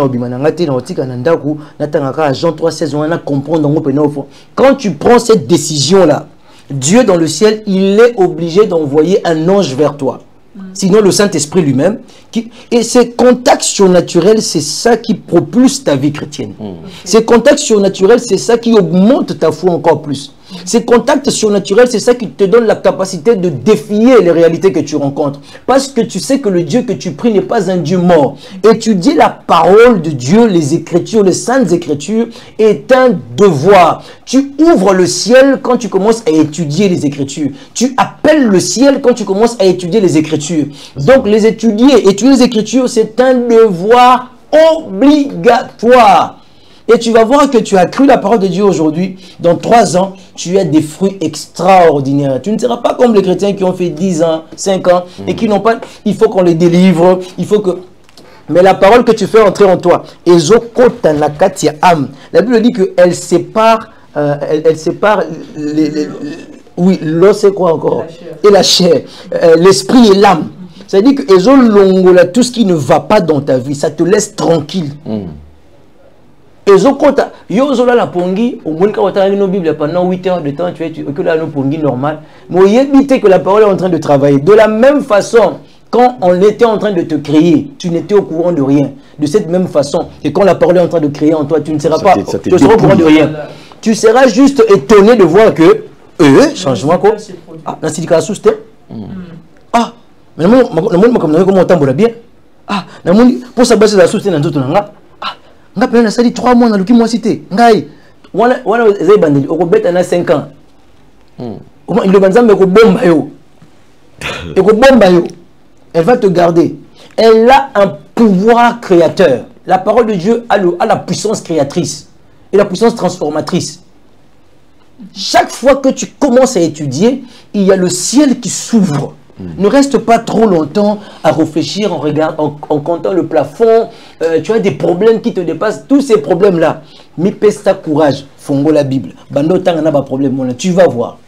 3,16, on a comprendre. Quand tu prends cette décision-là, Dieu dans le ciel, il est obligé d'envoyer un ange vers toi. Sinon, le Saint-Esprit lui-même. Et ces contacts surnaturels, c'est ça qui propulse ta vie chrétienne. Ces contacts surnaturels, c'est ça qui augmente ta foi encore plus. Ces contacts surnaturels, c'est ça qui te donne la capacité de défier les réalités que tu rencontres. Parce que tu sais que le Dieu que tu pries n'est pas un Dieu mort. Étudier la parole de Dieu, les Écritures, les Saintes Écritures, est un devoir. Tu ouvres le ciel quand tu commences à étudier les Écritures. Tu appelles le ciel quand tu commences à étudier les Écritures. Donc étudier les Écritures, c'est un devoir obligatoire. Et tu vas voir que tu as cru la parole de Dieu aujourd'hui. Dans 3 ans, tu as des fruits extraordinaires. Tu ne seras pas comme les chrétiens qui ont fait 10 ans, 5 ans et qui n'ont pas... Il faut qu'on les délivre, il faut que... Mais la parole que tu fais entrer en toi, la Bible dit qu'elle sépare, elle sépare oui, l'os c'est quoi encore? Et la chair, l'esprit et l'âme. Ça veut dire que tout ce qui ne va pas dans ta vie, ça te laisse tranquille. La pongi, au moins quand tu as une Bible pendant 8 heures de temps, tu es que la pongi normal. Mais il que la parole est en train de travailler. De la même façon, quand on était en train de te créer, tu n'étais au courant de rien. De cette même façon, et quand la parole est en train de créer en toi, tu ne seras pas au courant de rien. Tu seras juste étonné de voir que changement quoi. Ah, dans cette cas ah, mais le monde comme comment on tambour bien. Ah, pour ça baisser la soute dans tout nanga. Nga pena sali 3 mois na luki moi cité ngai wana zai bandeli okobeta na 5 ans il le banza me ko bomba yo et ko bomba yo elle va te garder. Elle a un pouvoir créateur. La parole de Dieu a la puissance créatrice et la puissance transformatrice. Chaque fois que tu commences à étudier, il y a le ciel qui s'ouvre. Ne reste pas trop longtemps à réfléchir en comptant le plafond. Tu as des problèmes qui te dépassent. Tous ces problèmes-là, mais pèse ta courage. Fongo la Bible. Bando tangana ba problème. Tu vas voir.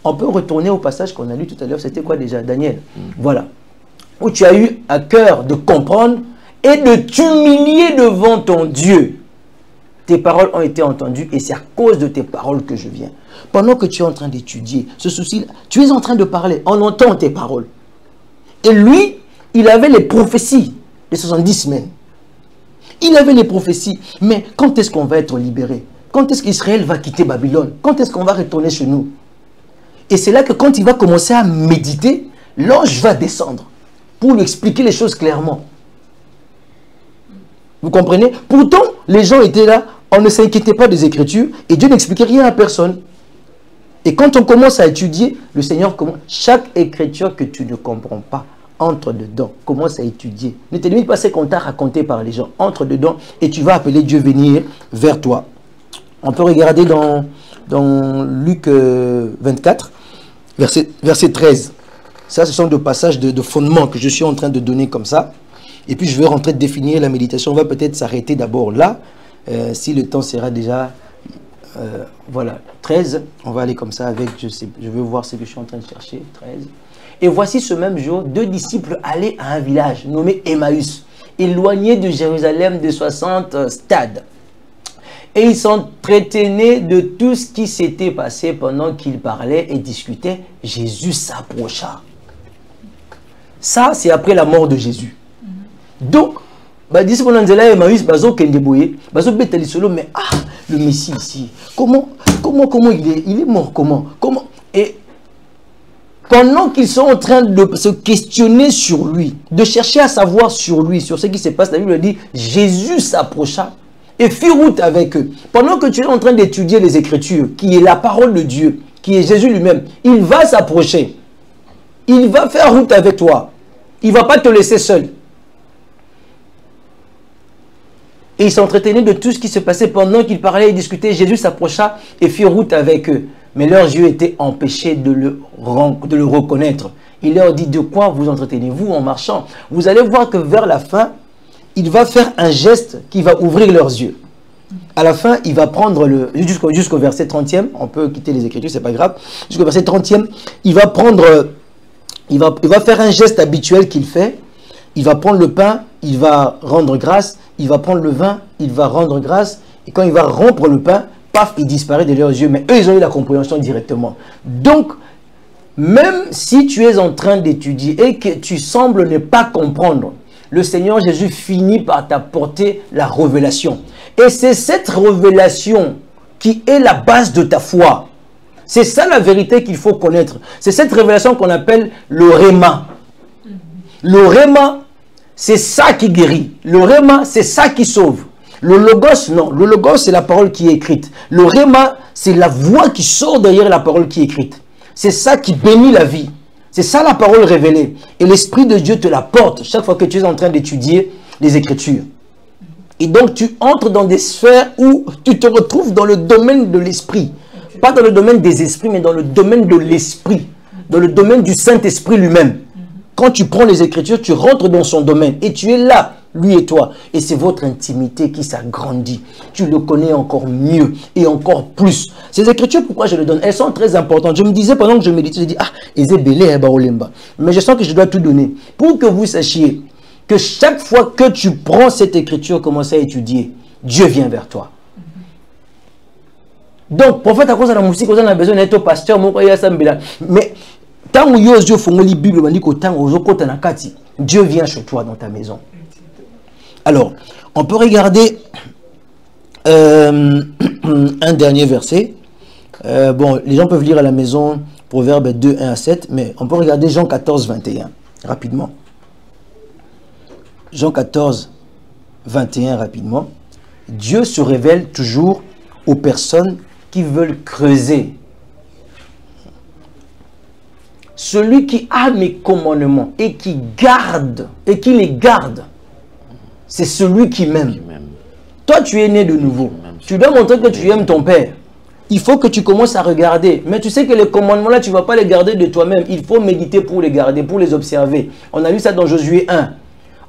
On peut retourner au passage qu'on a lu tout à l'heure. C'était quoi déjà? Daniel. Voilà. Où tu as eu à cœur de comprendre et de t'humilier devant ton Dieu. Tes paroles ont été entendues et c'est à cause de tes paroles que je viens. Pendant que tu es en train d'étudier ce souci, tu es en train de parler, on entend tes paroles. Et lui, il avait les prophéties de 70 semaines. Il avait les prophéties. Mais quand est-ce qu'on va être libéré? Quand est-ce qu'Israël va quitter Babylone? Quand est-ce qu'on va retourner chez nous? Et c'est là que quand il va commencer à méditer, l'ange va descendre pour lui expliquer les choses clairement. Vous comprenez? Pourtant, les gens étaient là, on ne s'inquiétait pas des Écritures et Dieu n'expliquait rien à personne. Et quand on commence à étudier, le Seigneur commence. Chaque écriture que tu ne comprends pas, entre dedans, commence à étudier. Ne te limite pas ce qu'on t'a raconté par les gens. Entre dedans et tu vas appeler Dieu venir vers toi. On peut regarder dans Luc 24, verset 13. Ça, ce sont des passages de fondement que je suis en train de donner comme ça. Et puis je vais rentrer de définir la méditation. On va peut-être s'arrêter d'abord là. Si le temps sera déjà... voilà, 13. On va aller comme ça avec... Je veux voir ce que je suis en train de chercher. 13. Et voici ce même jour, 2 disciples allaient à un village nommé Emmaüs, éloigné de Jérusalem de 60 stades. Et ils s'entretenaient de tout ce qui s'était passé pendant qu'ils parlaient et discutaient. Jésus s'approcha. Ça, c'est après la mort de Jésus. Donc, mais le Messie ici, comment il est mort, comment et pendant qu'ils sont en train de se questionner sur lui, de chercher à savoir sur lui, sur ce qui se passe, la Bible dit, Jésus s'approcha et fit route avec eux. Pendant que tu es en train d'étudier les Écritures, qui est la parole de Dieu, qui est Jésus lui-même, il va s'approcher. Il va faire route avec toi. Il ne va pas te laisser seul. Et ils s'entretenaient de tout ce qui se passait pendant qu'ils parlaient et discutaient. Jésus s'approcha et fit route avec eux. Mais leurs yeux étaient empêchés de le reconnaître. Il leur dit, de quoi vous entretenez-vous en marchant? Vous allez voir que vers la fin, il va faire un geste qui va ouvrir leurs yeux. À la fin, il va prendre jusqu'au verset 30e, on peut quitter les Écritures, c'est pas grave, jusqu'au verset 30e, il va faire un geste habituel qu'il fait. Il va prendre le pain, il va rendre grâce, il va prendre le vin, il va rendre grâce, et quand il va rompre le pain, paf, il disparaît de leurs yeux, mais eux, ils ont eu la compréhension directement. Donc, même si tu es en train d'étudier et que tu sembles ne pas comprendre, le Seigneur Jésus finit par t'apporter la révélation. Et c'est cette révélation qui est la base de ta foi. C'est ça la vérité qu'il faut connaître. C'est cette révélation qu'on appelle le Réma. Le Réma, c'est ça qui guérit. Le Réma, c'est ça qui sauve. Le Logos, non. Le Logos, c'est la parole qui est écrite. Le Réma, c'est la voix qui sort derrière la parole qui est écrite. C'est ça qui bénit la vie. C'est ça la parole révélée. Et l'Esprit de Dieu te la porte chaque fois que tu es en train d'étudier les Écritures. Et donc, tu entres dans des sphères où tu te retrouves dans le domaine de l'Esprit. Pas dans le domaine des esprits, mais dans le domaine de l'Esprit. Dans le domaine du Saint-Esprit lui-même. Quand tu prends les Écritures, tu rentres dans son domaine. Et tu es là, lui et toi. Et c'est votre intimité qui s'agrandit. Tu le connais encore mieux et encore plus. Ces Écritures, pourquoi je les donne? Elles sont très importantes. Je me disais pendant que je méditais, je dis, ah, mais je sens que je dois tout donner. Pour que vous sachiez que chaque fois que tu prends cette Écriture, commence à étudier, Dieu vient vers toi. Donc, prophète, à cause de la musique, on a besoin d'être pasteur, mais tant que Dieu vient chez toi dans ta maison. Alors, on peut regarder un dernier verset. Bon, les gens peuvent lire à la maison Proverbe 2, 1 à 7, mais on peut regarder Jean 14, 21, rapidement. Jean 14, 21, rapidement. Dieu se révèle toujours aux personnes qui veulent creuser. Celui qui a mes commandements et qui garde, et qui les garde, c'est celui qui m'aime. Toi, tu es né de nouveau. Tu dois montrer que tu aimes ton père. Il faut que tu commences à regarder. Mais tu sais que les commandements-là, tu ne vas pas les garder de toi-même. Il faut méditer pour les garder, pour les observer. On a lu ça dans Josué 1.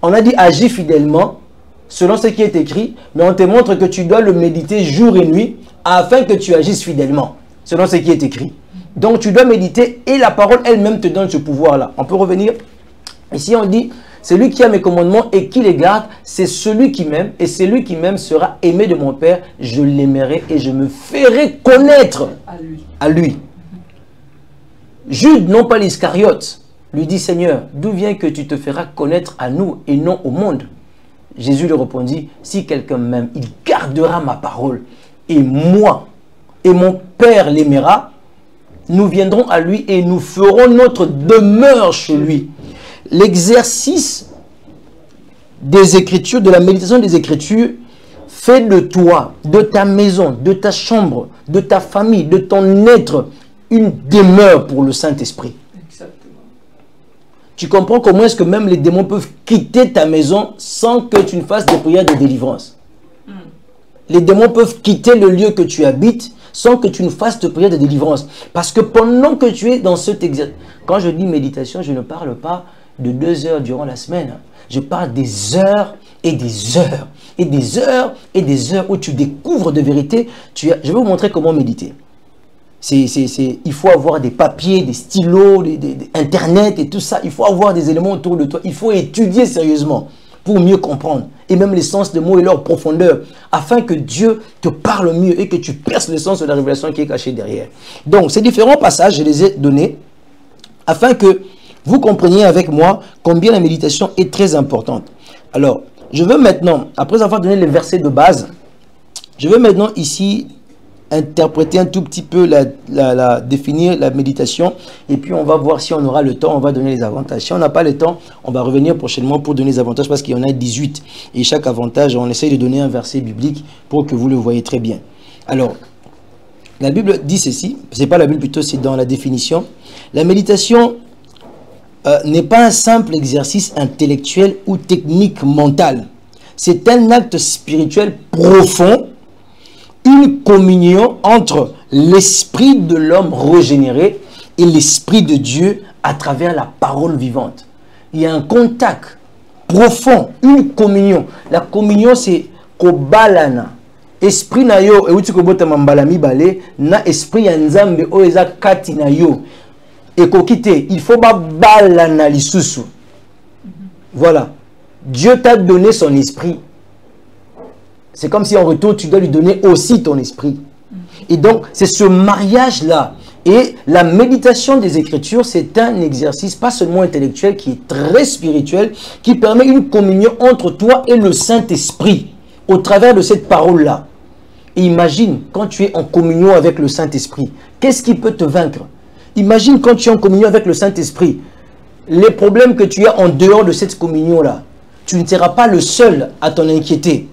On a dit agis fidèlement, selon ce qui est écrit, mais on te montre que tu dois le méditer jour et nuit, afin que tu agisses fidèlement, selon ce qui est écrit. Donc tu dois méditer et la parole elle-même te donne ce pouvoir-là. On peut revenir. Ici on dit, celui qui a mes commandements et qui les garde, c'est celui qui m'aime. Et celui qui m'aime sera aimé de mon Père. Je l'aimerai et je me ferai connaître à lui. Jude, non pas l'Iscariote, lui dit, Seigneur, d'où vient que tu te feras connaître à nous et non au monde? Jésus lui répondit, si quelqu'un m'aime, il gardera ma parole. Et moi et mon Père l'aimera. Nous viendrons à lui et nous ferons notre demeure chez lui. L'exercice des Écritures, de la méditation des Écritures, fait de toi, de ta maison, de ta chambre, de ta famille, de ton être, une demeure pour le Saint-Esprit. Tu comprends comment est-ce que même les démons peuvent quitter ta maison sans que tu ne fasses des prières de délivrance. Les démons peuvent quitter le lieu que tu habites sans que tu ne fasses de prière de délivrance. Parce que pendant que tu es dans cet exercice, quand je dis méditation, je ne parle pas de 2 heures durant la semaine. Je parle des heures et des heures et des heures et des heures où tu découvres de vérité. Je vais vous montrer comment méditer. Il faut avoir des papiers, des stylos, Internet et tout ça. Il faut avoir des éléments autour de toi. Il faut étudier sérieusement pour mieux comprendre. Et même les sens des mots et leur profondeur. Afin que Dieu te parle mieux et que tu perces le sens de la révélation qui est cachée derrière. Donc, ces différents passages, je les ai donnés afin que vous compreniez avec moi combien la méditation est très importante. Alors, je veux maintenant, après avoir donné les versets de base, je veux maintenant ici interpréter un tout petit peu, définir la méditation, et puis on va voir si on aura le temps, on va donner les avantages. Si on n'a pas le temps, on va revenir prochainement pour donner les avantages, parce qu'il y en a 18, et chaque avantage, on essaye de donner un verset biblique pour que vous le voyez très bien. Alors, la Bible dit ceci, c'est pas la Bible plutôt, c'est dans la définition. La méditation n'est pas un simple exercice intellectuel ou technique mentale. C'est un acte spirituel profond, une communion entre l'esprit de l'homme régénéré et l'esprit de Dieu à travers la parole vivante. Il y a un contact profond, une communion. La communion, c'est kobalana. Esprit na yo, et tu kobota mambalami balé, na esprit ya nzambe o eza kati na yo. Et kokite, il faut pas balana lisusu. Voilà. Dieu t'a donné son esprit. C'est comme si en retour, tu dois lui donner aussi ton esprit. Et donc, c'est ce mariage-là. Et la méditation des Écritures, c'est un exercice pas seulement intellectuel, qui est très spirituel, qui permet une communion entre toi et le Saint-Esprit, au travers de cette parole-là. Et imagine, quand tu es en communion avec le Saint-Esprit, qu'est-ce qui peut te vaincre? Imagine quand tu es en communion avec le Saint-Esprit, les problèmes que tu as en dehors de cette communion-là, tu ne seras pas le seul à t'en inquiéter.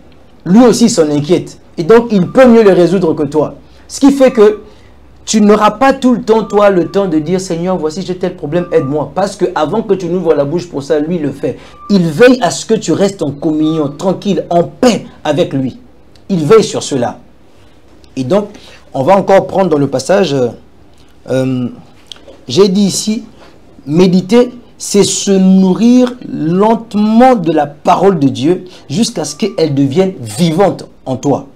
Lui aussi s'en inquiète. Et donc, il peut mieux les résoudre que toi. Ce qui fait que tu n'auras pas tout le temps, toi, le temps de dire, Seigneur, voici, j'ai tel problème, aide-moi. Parce que avant que tu n'ouvres la bouche pour ça, lui le fait. Il veille à ce que tu restes en communion, tranquille, en paix avec lui. Il veille sur cela. Et donc, on va encore prendre dans le passage, j'ai dit ici, méditer, c'est se nourrir lentement de la parole de Dieu jusqu'à ce qu'elle devienne vivante en toi.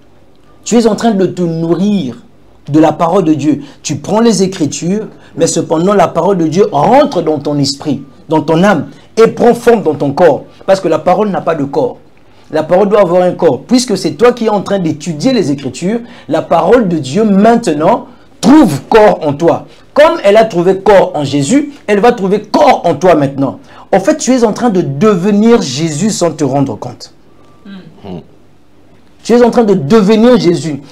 Tu es en train de te nourrir de la parole de Dieu. Tu prends les Écritures, mais cependant la parole de Dieu rentre dans ton esprit, dans ton âme et prend forme dans ton corps. Parce que la parole n'a pas de corps. La parole doit avoir un corps. Puisque c'est toi qui es en train d'étudier les Écritures, la parole de Dieu maintenant trouve corps en toi. Comme elle a trouvé corps en Jésus, elle va trouver corps en toi maintenant. En fait, tu es en train de devenir Jésus sans te rendre compte. Tu es en train de devenir Jésus.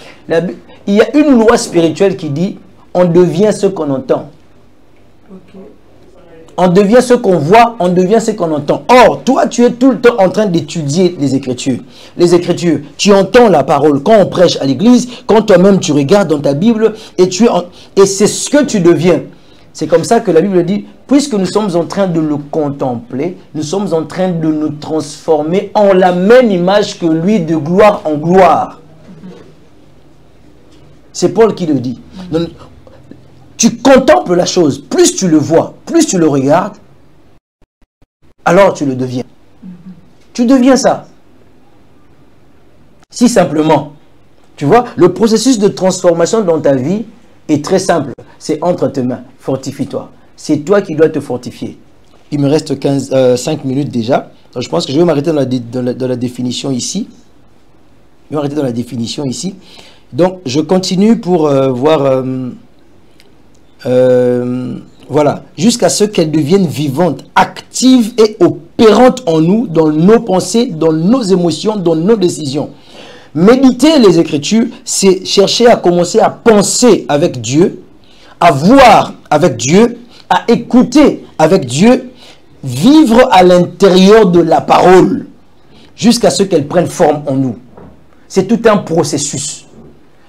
Il y a une loi spirituelle qui dit, on devient ce qu'on entend. On devient ce qu'on voit, on devient ce qu'on entend. Or, toi, tu es tout le temps en train d'étudier les Écritures. Les Écritures, tu entends la parole. Quand on prêche à l'église, quand toi-même tu regardes dans ta Bible, et c'est ce que tu deviens. C'est comme ça que la Bible dit, puisque nous sommes en train de le contempler, nous sommes en train de nous transformer en la même image que lui, de gloire en gloire. C'est Paul qui le dit. Donc, tu contemples la chose, plus tu le vois, plus tu le regardes, alors tu le deviens. Tu deviens ça. Si simplement, tu vois, le processus de transformation dans ta vie est très simple. C'est entre tes mains. Fortifie-toi. C'est toi qui dois te fortifier. Il me reste 5 minutes déjà. Donc je pense que je vais m'arrêter dans la définition ici. Je vais m'arrêter dans la définition ici. Donc, je continue pour voir... voilà, jusqu'à ce qu'elle devienne vivante, active et opérante en nous, dans nos pensées, dans nos émotions, dans nos décisions. Méditer les Écritures, c'est chercher à commencer à penser avec Dieu, à voir avec Dieu, à écouter avec Dieu, vivre à l'intérieur de la parole, jusqu'à ce qu'elle prenne forme en nous. C'est tout un processus.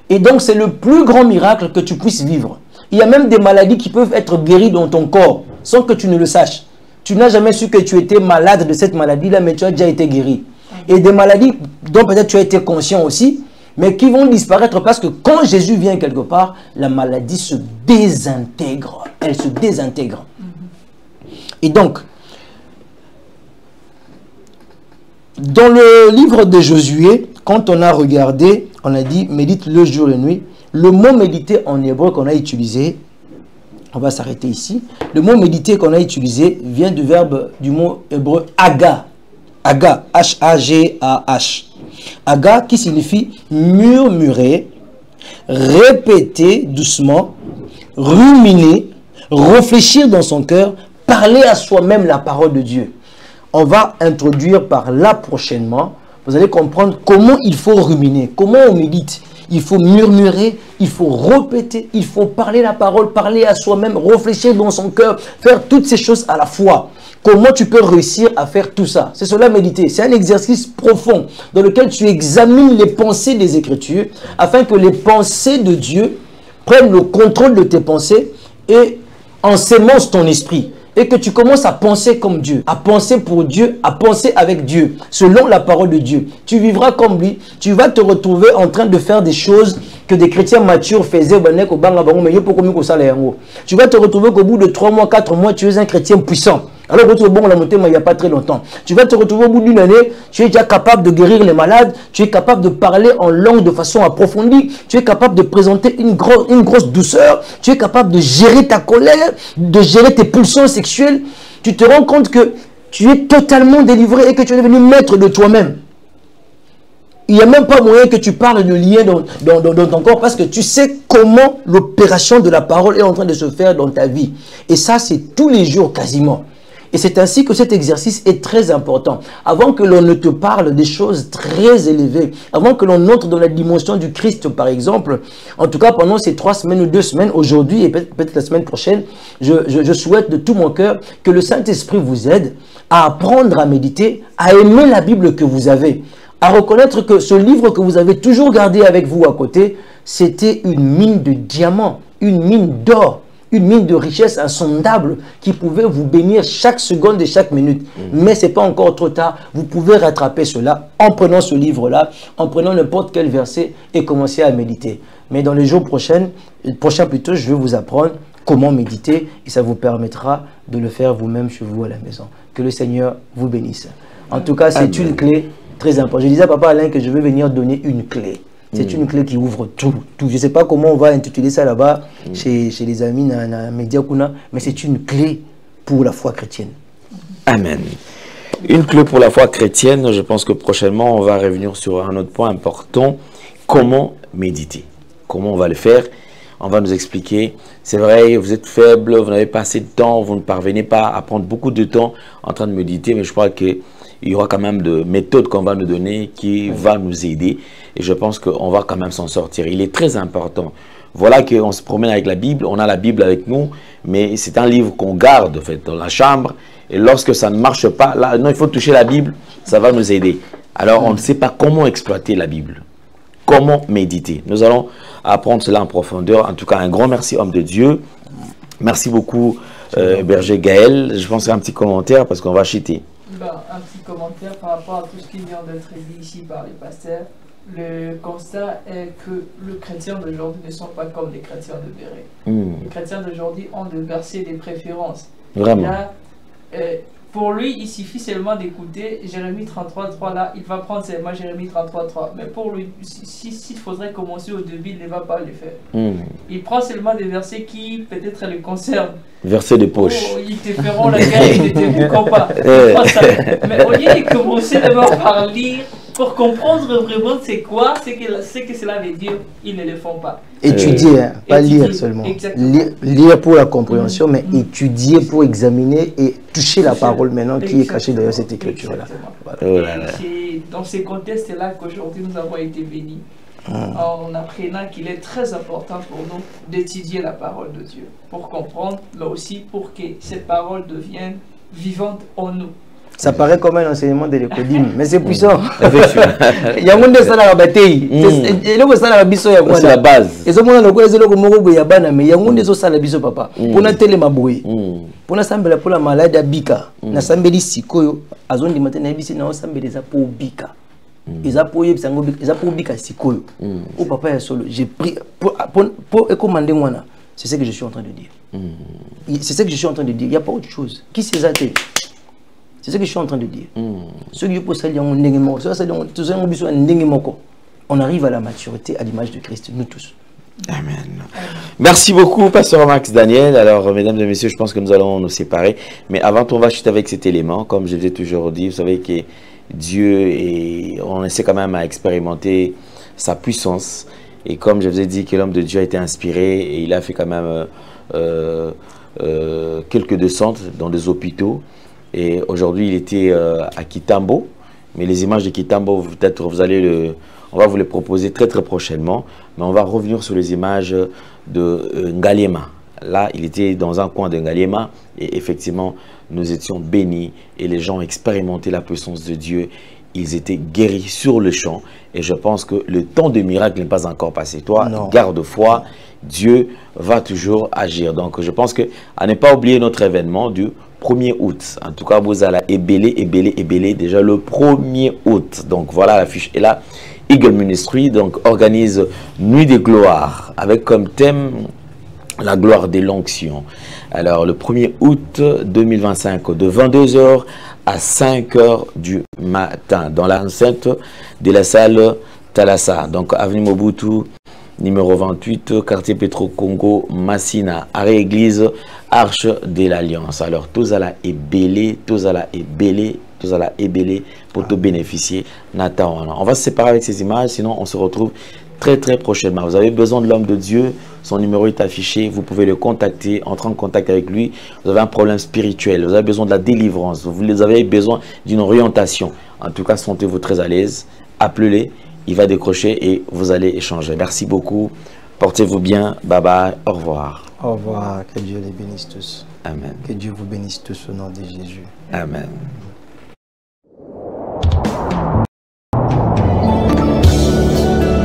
Et donc, c'est le plus grand miracle que tu puisses vivre. Il y a même des maladies qui peuvent être guéries dans ton corps sans que tu ne le saches. Tu n'as jamais su que tu étais malade de cette maladie-là, mais tu as déjà été guéri. Et des maladies dont peut-être tu as été conscient aussi, mais qui vont disparaître parce que quand Jésus vient quelque part, la maladie se désintègre. Elle se désintègre. Et donc, dans le livre de Josué, quand on a regardé, on a dit médite le jour et nuit. Le mot méditer en hébreu qu'on a utilisé, on va s'arrêter ici. Le mot méditer qu'on a utilisé vient du verbe du mot hébreu aga. Aga, H-A-G-A-H. Aga qui signifie murmurer, répéter doucement, ruminer, réfléchir dans son cœur, parler à soi-même la parole de Dieu. On va introduire par là prochainement. Vous allez comprendre comment il faut ruminer, comment on médite. Il faut murmurer, il faut répéter, il faut parler la parole, parler à soi-même, réfléchir dans son cœur, faire toutes ces choses à la fois. Comment tu peux réussir à faire tout ça? C'est cela méditer. C'est un exercice profond dans lequel tu examines les pensées des Écritures afin que les pensées de Dieu prennent le contrôle de tes pensées et ensémencent ton esprit. et que tu commences à penser comme Dieu, à penser pour Dieu, à penser avec Dieu, selon la parole de Dieu, tu vivras comme lui, tu vas te retrouver en train de faire des choses que des chrétiens matures faisaient. Tu vas te retrouver qu'au bout de 3 mois, 4 mois, tu es un chrétien puissant. Alors, bon, la montée, il n'y a pas très longtemps. Tu vas te retrouver au bout d'une année, tu es déjà capable de guérir les malades, tu es capable de parler en langue de façon approfondie, tu es capable de présenter une grosse douceur, tu es capable de gérer ta colère, de gérer tes pulsions sexuelles. Tu te rends compte que tu es totalement délivré et que tu es devenu maître de toi-même. Il n'y a même pas moyen que tu parles de lien dans ton corps parce que tu sais comment l'opération de la parole est en train de se faire dans ta vie. Et ça, c'est tous les jours quasiment. Et c'est ainsi que cet exercice est très important. Avant que l'on ne te parle des choses très élevées, avant que l'on entre dans la dimension du Christ, par exemple, en tout cas pendant ces 3 semaines ou 2 semaines, aujourd'hui et peut-être la semaine prochaine, je souhaite de tout mon cœur que le Saint-Esprit vous aide à apprendre à méditer, à aimer la Bible que vous avez, à reconnaître que ce livre que vous avez toujours gardé avec vous à côté, c'était une mine de diamants, une mine d'or, une mine de richesse insondable qui pouvait vous bénir chaque seconde et chaque minute. Mais ce n'est pas encore trop tard. Vous pouvez rattraper cela en prenant ce livre-là, en prenant n'importe quel verset et commencer à méditer. Mais dans les jours prochains plutôt, je vais vous apprendre comment méditer et ça vous permettra de le faire vous-même chez vous à la maison. Que le Seigneur vous bénisse. En tout cas, c'est une clé très importante. Je disais à Papa Alain que je vais venir donner une clé. C'est une clé qui ouvre tout. Je ne sais pas comment on va intituler ça là-bas chez les amis dans Mediakuna, mais c'est une clé pour la foi chrétienne. Amen. Une clé pour la foi chrétienne. Je pense que prochainement, on va revenir sur un autre point important. Comment méditer? Comment on va le faire? On va nous expliquer. C'est vrai, vous êtes faible, vous n'avez pas assez de temps, vous ne parvenez pas à prendre beaucoup de temps en train de méditer, mais je crois qu'il y aura quand même de méthodes qu'on va nous donner qui va nous aider. Et je pense qu'on va quand même s'en sortir. Il est très important. Voilà qu'on se promène avec la Bible, on a la Bible avec nous, mais c'est un livre qu'on garde en fait, dans la chambre. Et lorsque ça ne marche pas, là, non, il faut toucher la Bible, ça va nous aider. Alors, on ne sait pas comment exploiter la Bible. Comment méditer. Nous allons apprendre cela en profondeur. En tout cas, un grand merci, homme de Dieu. Merci beaucoup, Berger Gaël. Je pense un petit commentaire parce qu'on va chuter. Un petit commentaire par rapport à tout ce qui vient d'être dit ici par les pasteurs. Le constat est que les chrétiens d'aujourd'hui ne sont pas comme les chrétiens de Béret. Les chrétiens d'aujourd'hui ont de versets des préférences. Vraiment. Là, pour lui, il suffit seulement d'écouter Jérémie 33.3 là, il va prendre seulement Jérémie 33.3. Mais pour lui, s'il faudrait commencer au début, il ne va pas le faire. Il prend seulement des versets qui peut-être le concernent. Versets de poche. Oh, ils te feront la guerre, ils ne te bouqueront pas. Mais au lieu de commencer d'abord par lire, pour comprendre vraiment c'est quoi, ce que cela veut dire, ils ne le font pas. Étudier, hein, pas lire seulement. Lire pour la compréhension, mais étudier pour examiner et toucher la parole maintenant qui est cachée derrière cette écriture-là. Voilà. C'est dans ces contextes-là qu'aujourd'hui nous avons été bénis. En apprenant qu'il est très important pour nous d'étudier la parole de Dieu, pour comprendre, mais aussi pour que cette parole devienne vivante en nous. Ça paraît comme un enseignement de l'écodime, mais c'est puissant. Il y a un ça dans la bataille. C'est la base. Et ce moment là, il y a mais il y a un ça la biso papa. Pour na télé maboué. Pour na sambela pour la maladie bika. Na sambeli sikoyo. Azon di matin na bisi na sambeli za pour bika. Ils appuyaient pour bika sikoyo. Au papa ya solo. J'ai pris pour commander moi là. C'est ce que je suis en train de dire. C'est ce que je suis en train de dire. Il n'y a pas autre chose. Qui s'est athée? C'est ce que je suis en train de dire. Ceux qui posent on arrive à la maturité à l'image de Christ, nous tous. Amen. Merci beaucoup, Pasteur Max Daniel. Alors, mesdames et messieurs, je pense que nous allons nous séparer. Mais avant, on va chuter avec cet élément. Comme je vous ai toujours dit, vous savez que Dieu, on essaie quand même à expérimenter sa puissance. Et comme je vous ai dit que l'homme de Dieu a été inspiré et il a fait quand même quelques descentes dans des hôpitaux. Et aujourd'hui, il était à Kitambo. Mais les images de Kitambo, peut-être on va vous les proposer très très prochainement. Mais on va revenir sur les images de Ngaliema. Là, il était dans un coin de Ngaliema. Et effectivement, nous étions bénis. Et les gens expérimentaient la puissance de Dieu. Ils étaient guéris sur le champ. Et je pense que le temps de miracle n'est pas encore passé. Toi, garde foi. Dieu va toujours agir. Donc, je pense qu'à ne pas oublier notre événement du 1er août. En tout cas, vous allez ébélé déjà le 1er août. Donc, voilà l'affiche. Et là, Eagle Ministry donc, organise Nuit de gloire avec comme thème la gloire de l'onction. Alors, le 1er août 2025, de 22h à 5h du matin, dans l'enceinte de la salle Thalassa. Donc, avenue Mobutu, numéro 28, quartier Petro-Congo, Massina, arrêt église, Arche de l'Alliance. Alors, tous à la ébélé, pour te bénéficier. Nathan, on va se séparer avec ces images, sinon on se retrouve très prochainement. Vous avez besoin de l'homme de Dieu, son numéro est affiché, vous pouvez le contacter, entrer en contact avec lui. Vous avez un problème spirituel, vous avez besoin de la délivrance, vous avez besoin d'une orientation. En tout cas, sentez-vous très à l'aise, appelez-le, il va décrocher et vous allez échanger. Merci beaucoup, portez-vous bien, bye bye, au revoir. Au revoir, que Dieu les bénisse tous. Amen. Que Dieu vous bénisse tous au nom de Jésus. Amen.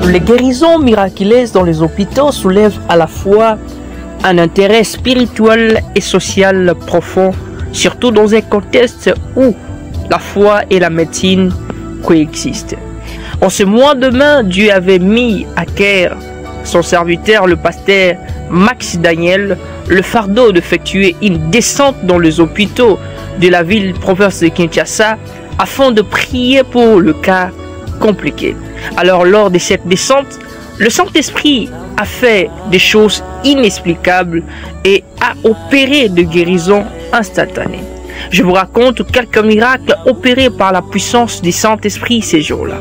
Les guérisons miraculeuses dans les hôpitaux soulèvent à la fois un intérêt spirituel et social profond, surtout dans un contexte où la foi et la médecine coexistent. En ce mois de mai, Dieu avait mis à cœur son serviteur, le pasteur Max Daniel, le fardeau d'effectuer une descente dans les hôpitaux de la ville province de Kinshasa afin de prier pour le cas compliqué. Alors, lors de cette descente, le Saint-Esprit a fait des choses inexplicables et a opéré de guérison instantanée. Je vous raconte quelques miracles opérés par la puissance du Saint-Esprit ces jours-là.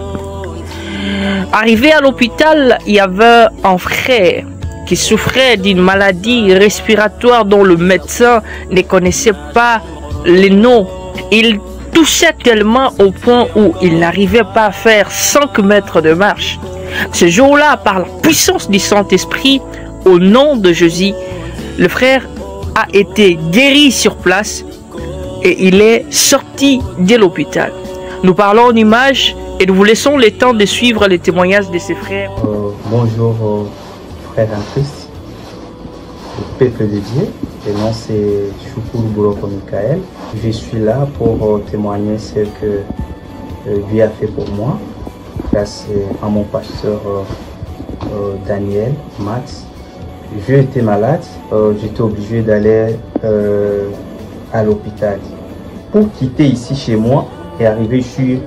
Arrivé à l'hôpital, il y avait un frère qui souffrait d'une maladie respiratoire dont le médecin ne connaissait pas les noms. Il touchait tellement au point où il n'arrivait pas à faire 5 mètres de marche. Ce jour-là, par la puissance du Saint-Esprit, au nom de Jésus, le frère a été guéri sur place et il est sorti de l'hôpital. Nous parlons en images et nous vous laissons le temps de suivre les témoignages de ces frères. Bonjour frères en Christ, le peuple de Dieu. Le nom c'est Choukour Bouloko Michael. Je suis là pour témoigner ce que Dieu a fait pour moi grâce à mon pasteur Daniel, Max. J'étais malade, j'étais obligé d'aller à l'hôpital. Pour quitter ici chez moi et arriver sur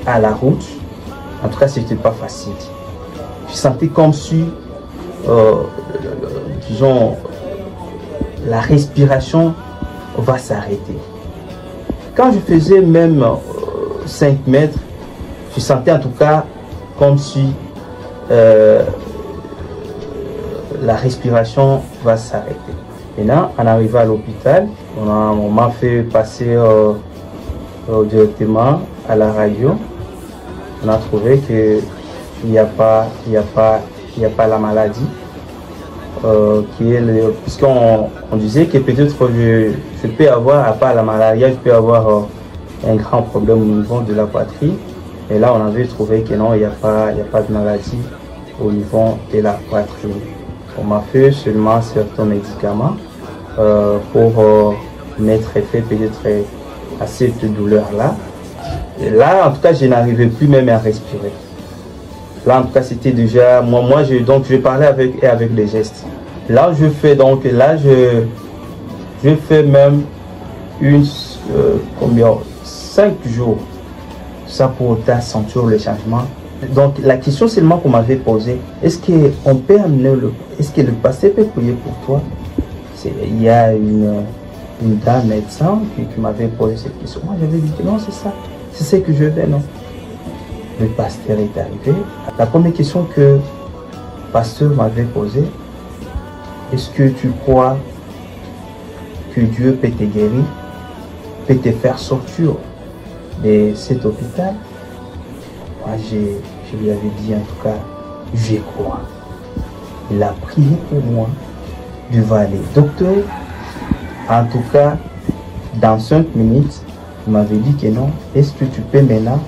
à la route, en tout cas c'était pas facile. Je sentais comme si disons la respiration va s'arrêter. Quand je faisais même 5 mètres, je sentais en tout cas comme si la respiration va s'arrêter. Maintenant, en arrivant à l'hôpital, on m'a fait passer directement à la radio. On a trouvé qu'il n'y a pas la maladie. Puisqu'on disait que peut-être je peux avoir, à part la malaria, je peux avoir un grand problème au niveau de la poitrine. Et là, on avait trouvé que non, il n'y a pas de maladie au niveau de la poitrine. On m'a fait seulement certains médicaments pour mettre effet peut-être à cette douleur-là. Et là, en tout cas, je n'arrivais plus même à respirer. Là, en tout cas, c'était déjà... Moi, je parlais avec les gestes. Là, je fais donc... Là, je fais même 5 jours. Ça pour sentir le changement. Donc, la question seulement qu'on m'avait posée, est-ce qu'on peut amener est-ce que le pasteur peut prier pour toi? Il y a une dame médecin qui m'avait posé cette question. Moi, j'avais dit que non, c'est ça. C'est ce que je veux, non. Le pasteur est arrivé. La première question que le pasteur m'avait posée, est-ce que tu crois que Dieu peut te guérir, peut te faire sortir de cet hôpital? Moi, je lui avais dit en tout cas, je crois. Il a prié pour moi devant les docteurs. En tout cas, dans 5 minutes, il m'avait dit que non. Est-ce que tu peux maintenant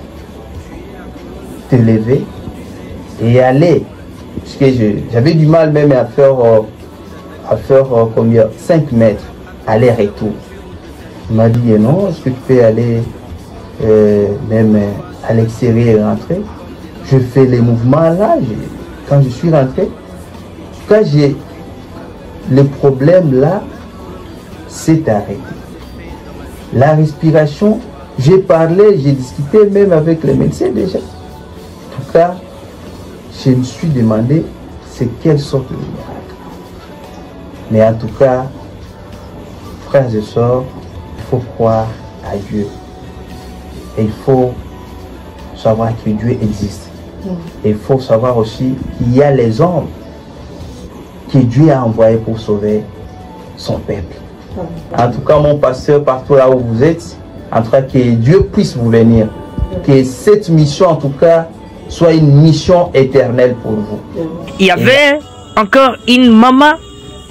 te lever et aller Parce que j'avais du mal même à faire combien 5 mètres aller-retour. Il m'a dit non, est-ce que tu peux aller même à l'extérieur et rentrer? Je fais les mouvements là, quand je suis rentré. Quand j'ai le problème là, c'est arrêté. La respiration, j'ai parlé, j'ai discuté même avec les médecins déjà. En tout cas, je me suis demandé c'est quelle sorte de miracle. Mais en tout cas, frères et sœurs, il faut croire à Dieu. Et il faut savoir que Dieu existe. Et il faut savoir aussi qu'il y a les hommes que Dieu a envoyés pour sauver son peuple. En tout cas, mon pasteur, partout là où vous êtes, en tout cas, que Dieu puisse vous bénir. Que cette mission, en tout cas, soit une mission éternelle pour vous. Il y avait encore une maman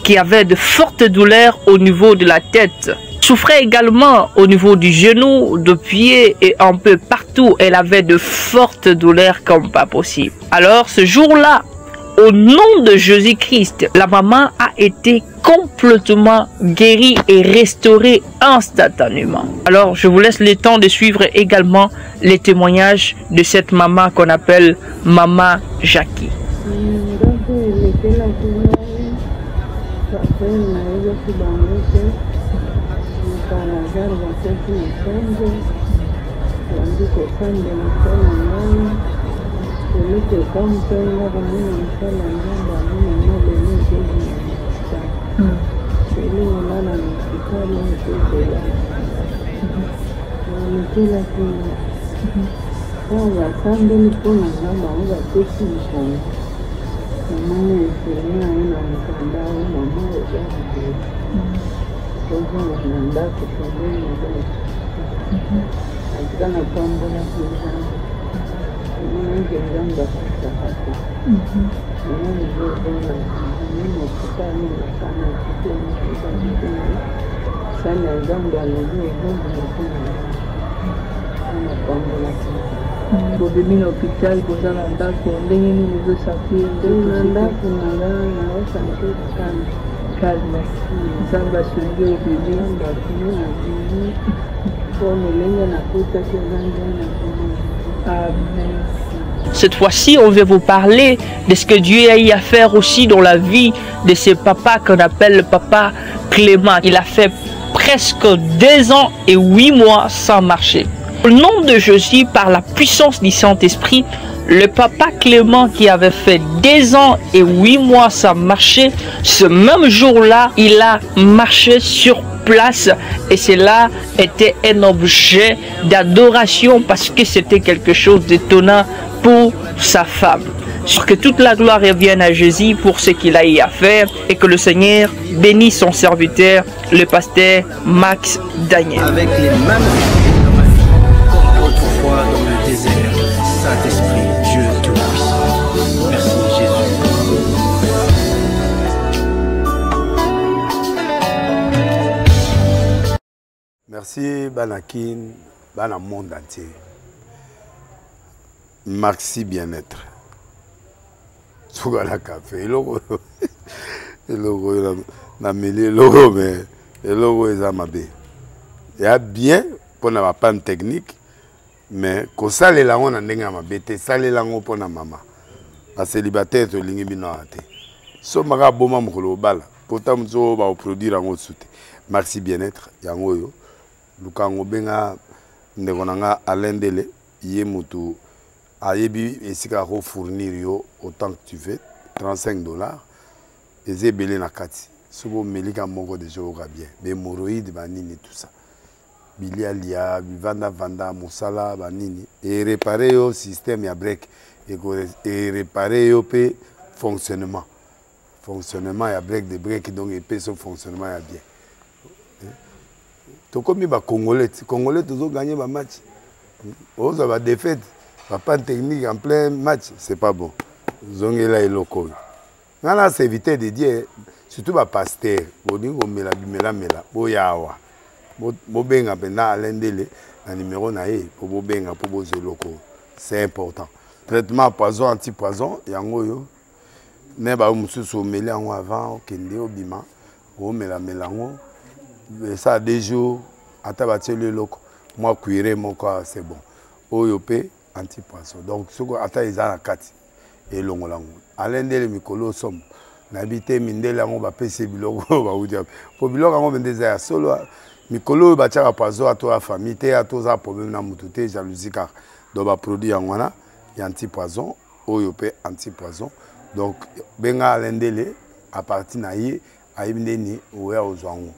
qui avait de fortes douleurs au niveau de la tête. Souffrait également au niveau du genou, de pied et un peu partout. Elle avait de fortes douleurs comme pas possible. Alors ce jour-là, au nom de Jésus-Christ, la maman a été complètement guérie et restaurée instantanément. Alors je vous laisse le temps de suivre également les témoignages de cette maman qu'on appelle Maman Jackie. Cette fois-ci, on veut vous parler de ce que Dieu a eu à faire aussi dans la vie de ce papa qu'on appelle le papa Clément. Il a fait presque 2 ans et 8 mois sans marcher. Au nom de Jésus, par la puissance du Saint-Esprit, le papa Clément qui avait fait 2 ans et 8 mois sans marcher, ce même jour-là, il a marché sur place et cela était un objet d'adoration parce que c'était quelque chose d'étonnant pour sa femme. Sur que toute la gloire revienne à Jésus pour ce qu'il a eu à faire et que le Seigneur bénisse son serviteur, le pasteur Max Daniel. Avec les mêmes comme autrefois dans le désert, Saint-Esprit, Dieu Tout-Puissant. Merci Jésus. Merci Banakin, Bana monde entier. Maxi bien-être. Sougala café, logo, na mêlé logo, mais le logo est amabé. Il y a bien pour la panne technique, mais quand ça les langues on a n'enga amabé, ça les langues pour la maman. La célibataire to lingi binoate. So maga boma mkolo bala. Pourtant mzo ba produire en soute. Maxi bien-être, yango yo. Lukango benga ndekonanga alendele yé mutu. Ayebi esika ko fournir yo autant que tu veux, $35. Et c'est belé na kati. Sobo melika moko de joga bien. Be moroïde banini tout ça. Bilialia, vanda mosala banini et réparer yo système ya break et réparer yo pe fonctionnement. Fonctionnement ya break de break donc et pe son fonctionnement ya bien. To comme ba congolais toujours gagner ba match. On va défaite. Papa technique en plein match, c'est pas bon. Zongela et loco. Nana c'est éviter de dire, surtout ma pasteur, Bodingo mela boyawa. Bobenga pena alendele, un numéro naé, pour bobenga, pour boze loco. C'est important. Traitement poison, anti-poison, yango yo. ne ba mususu omeli yango avant okende obima omela melango ça 2 jours ata batieli eloko mwa cuire moko c'est bon oyo pe antipoison donc soko ata eza na kati elongola ngo alendele mikolo somme nayebi te mindele yango bapesi biloko bauti po biloko yango mende eza ya solo mikolo oyo batiaka poison ato ya famille te atoza problème na mutu te jalousie kaka donc baproduit yango wana ya antipoison oyo pe antipoison donc benga alendele à partir na ye ayebi ndeni oya ozwa yango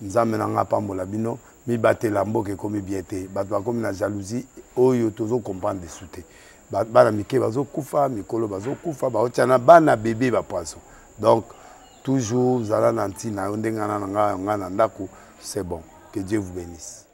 nzambe na nga pambola bino mibatela mboka ekomi bien te bato bakomi na jalousie oyo tozokomprendre desu te bana mike bazokufa mikolo bazokufa baotia na bana bebe bapoison donc toujours zala na ntina yo ndenge nga na ndako c'est bon que Dieu vous bénisse.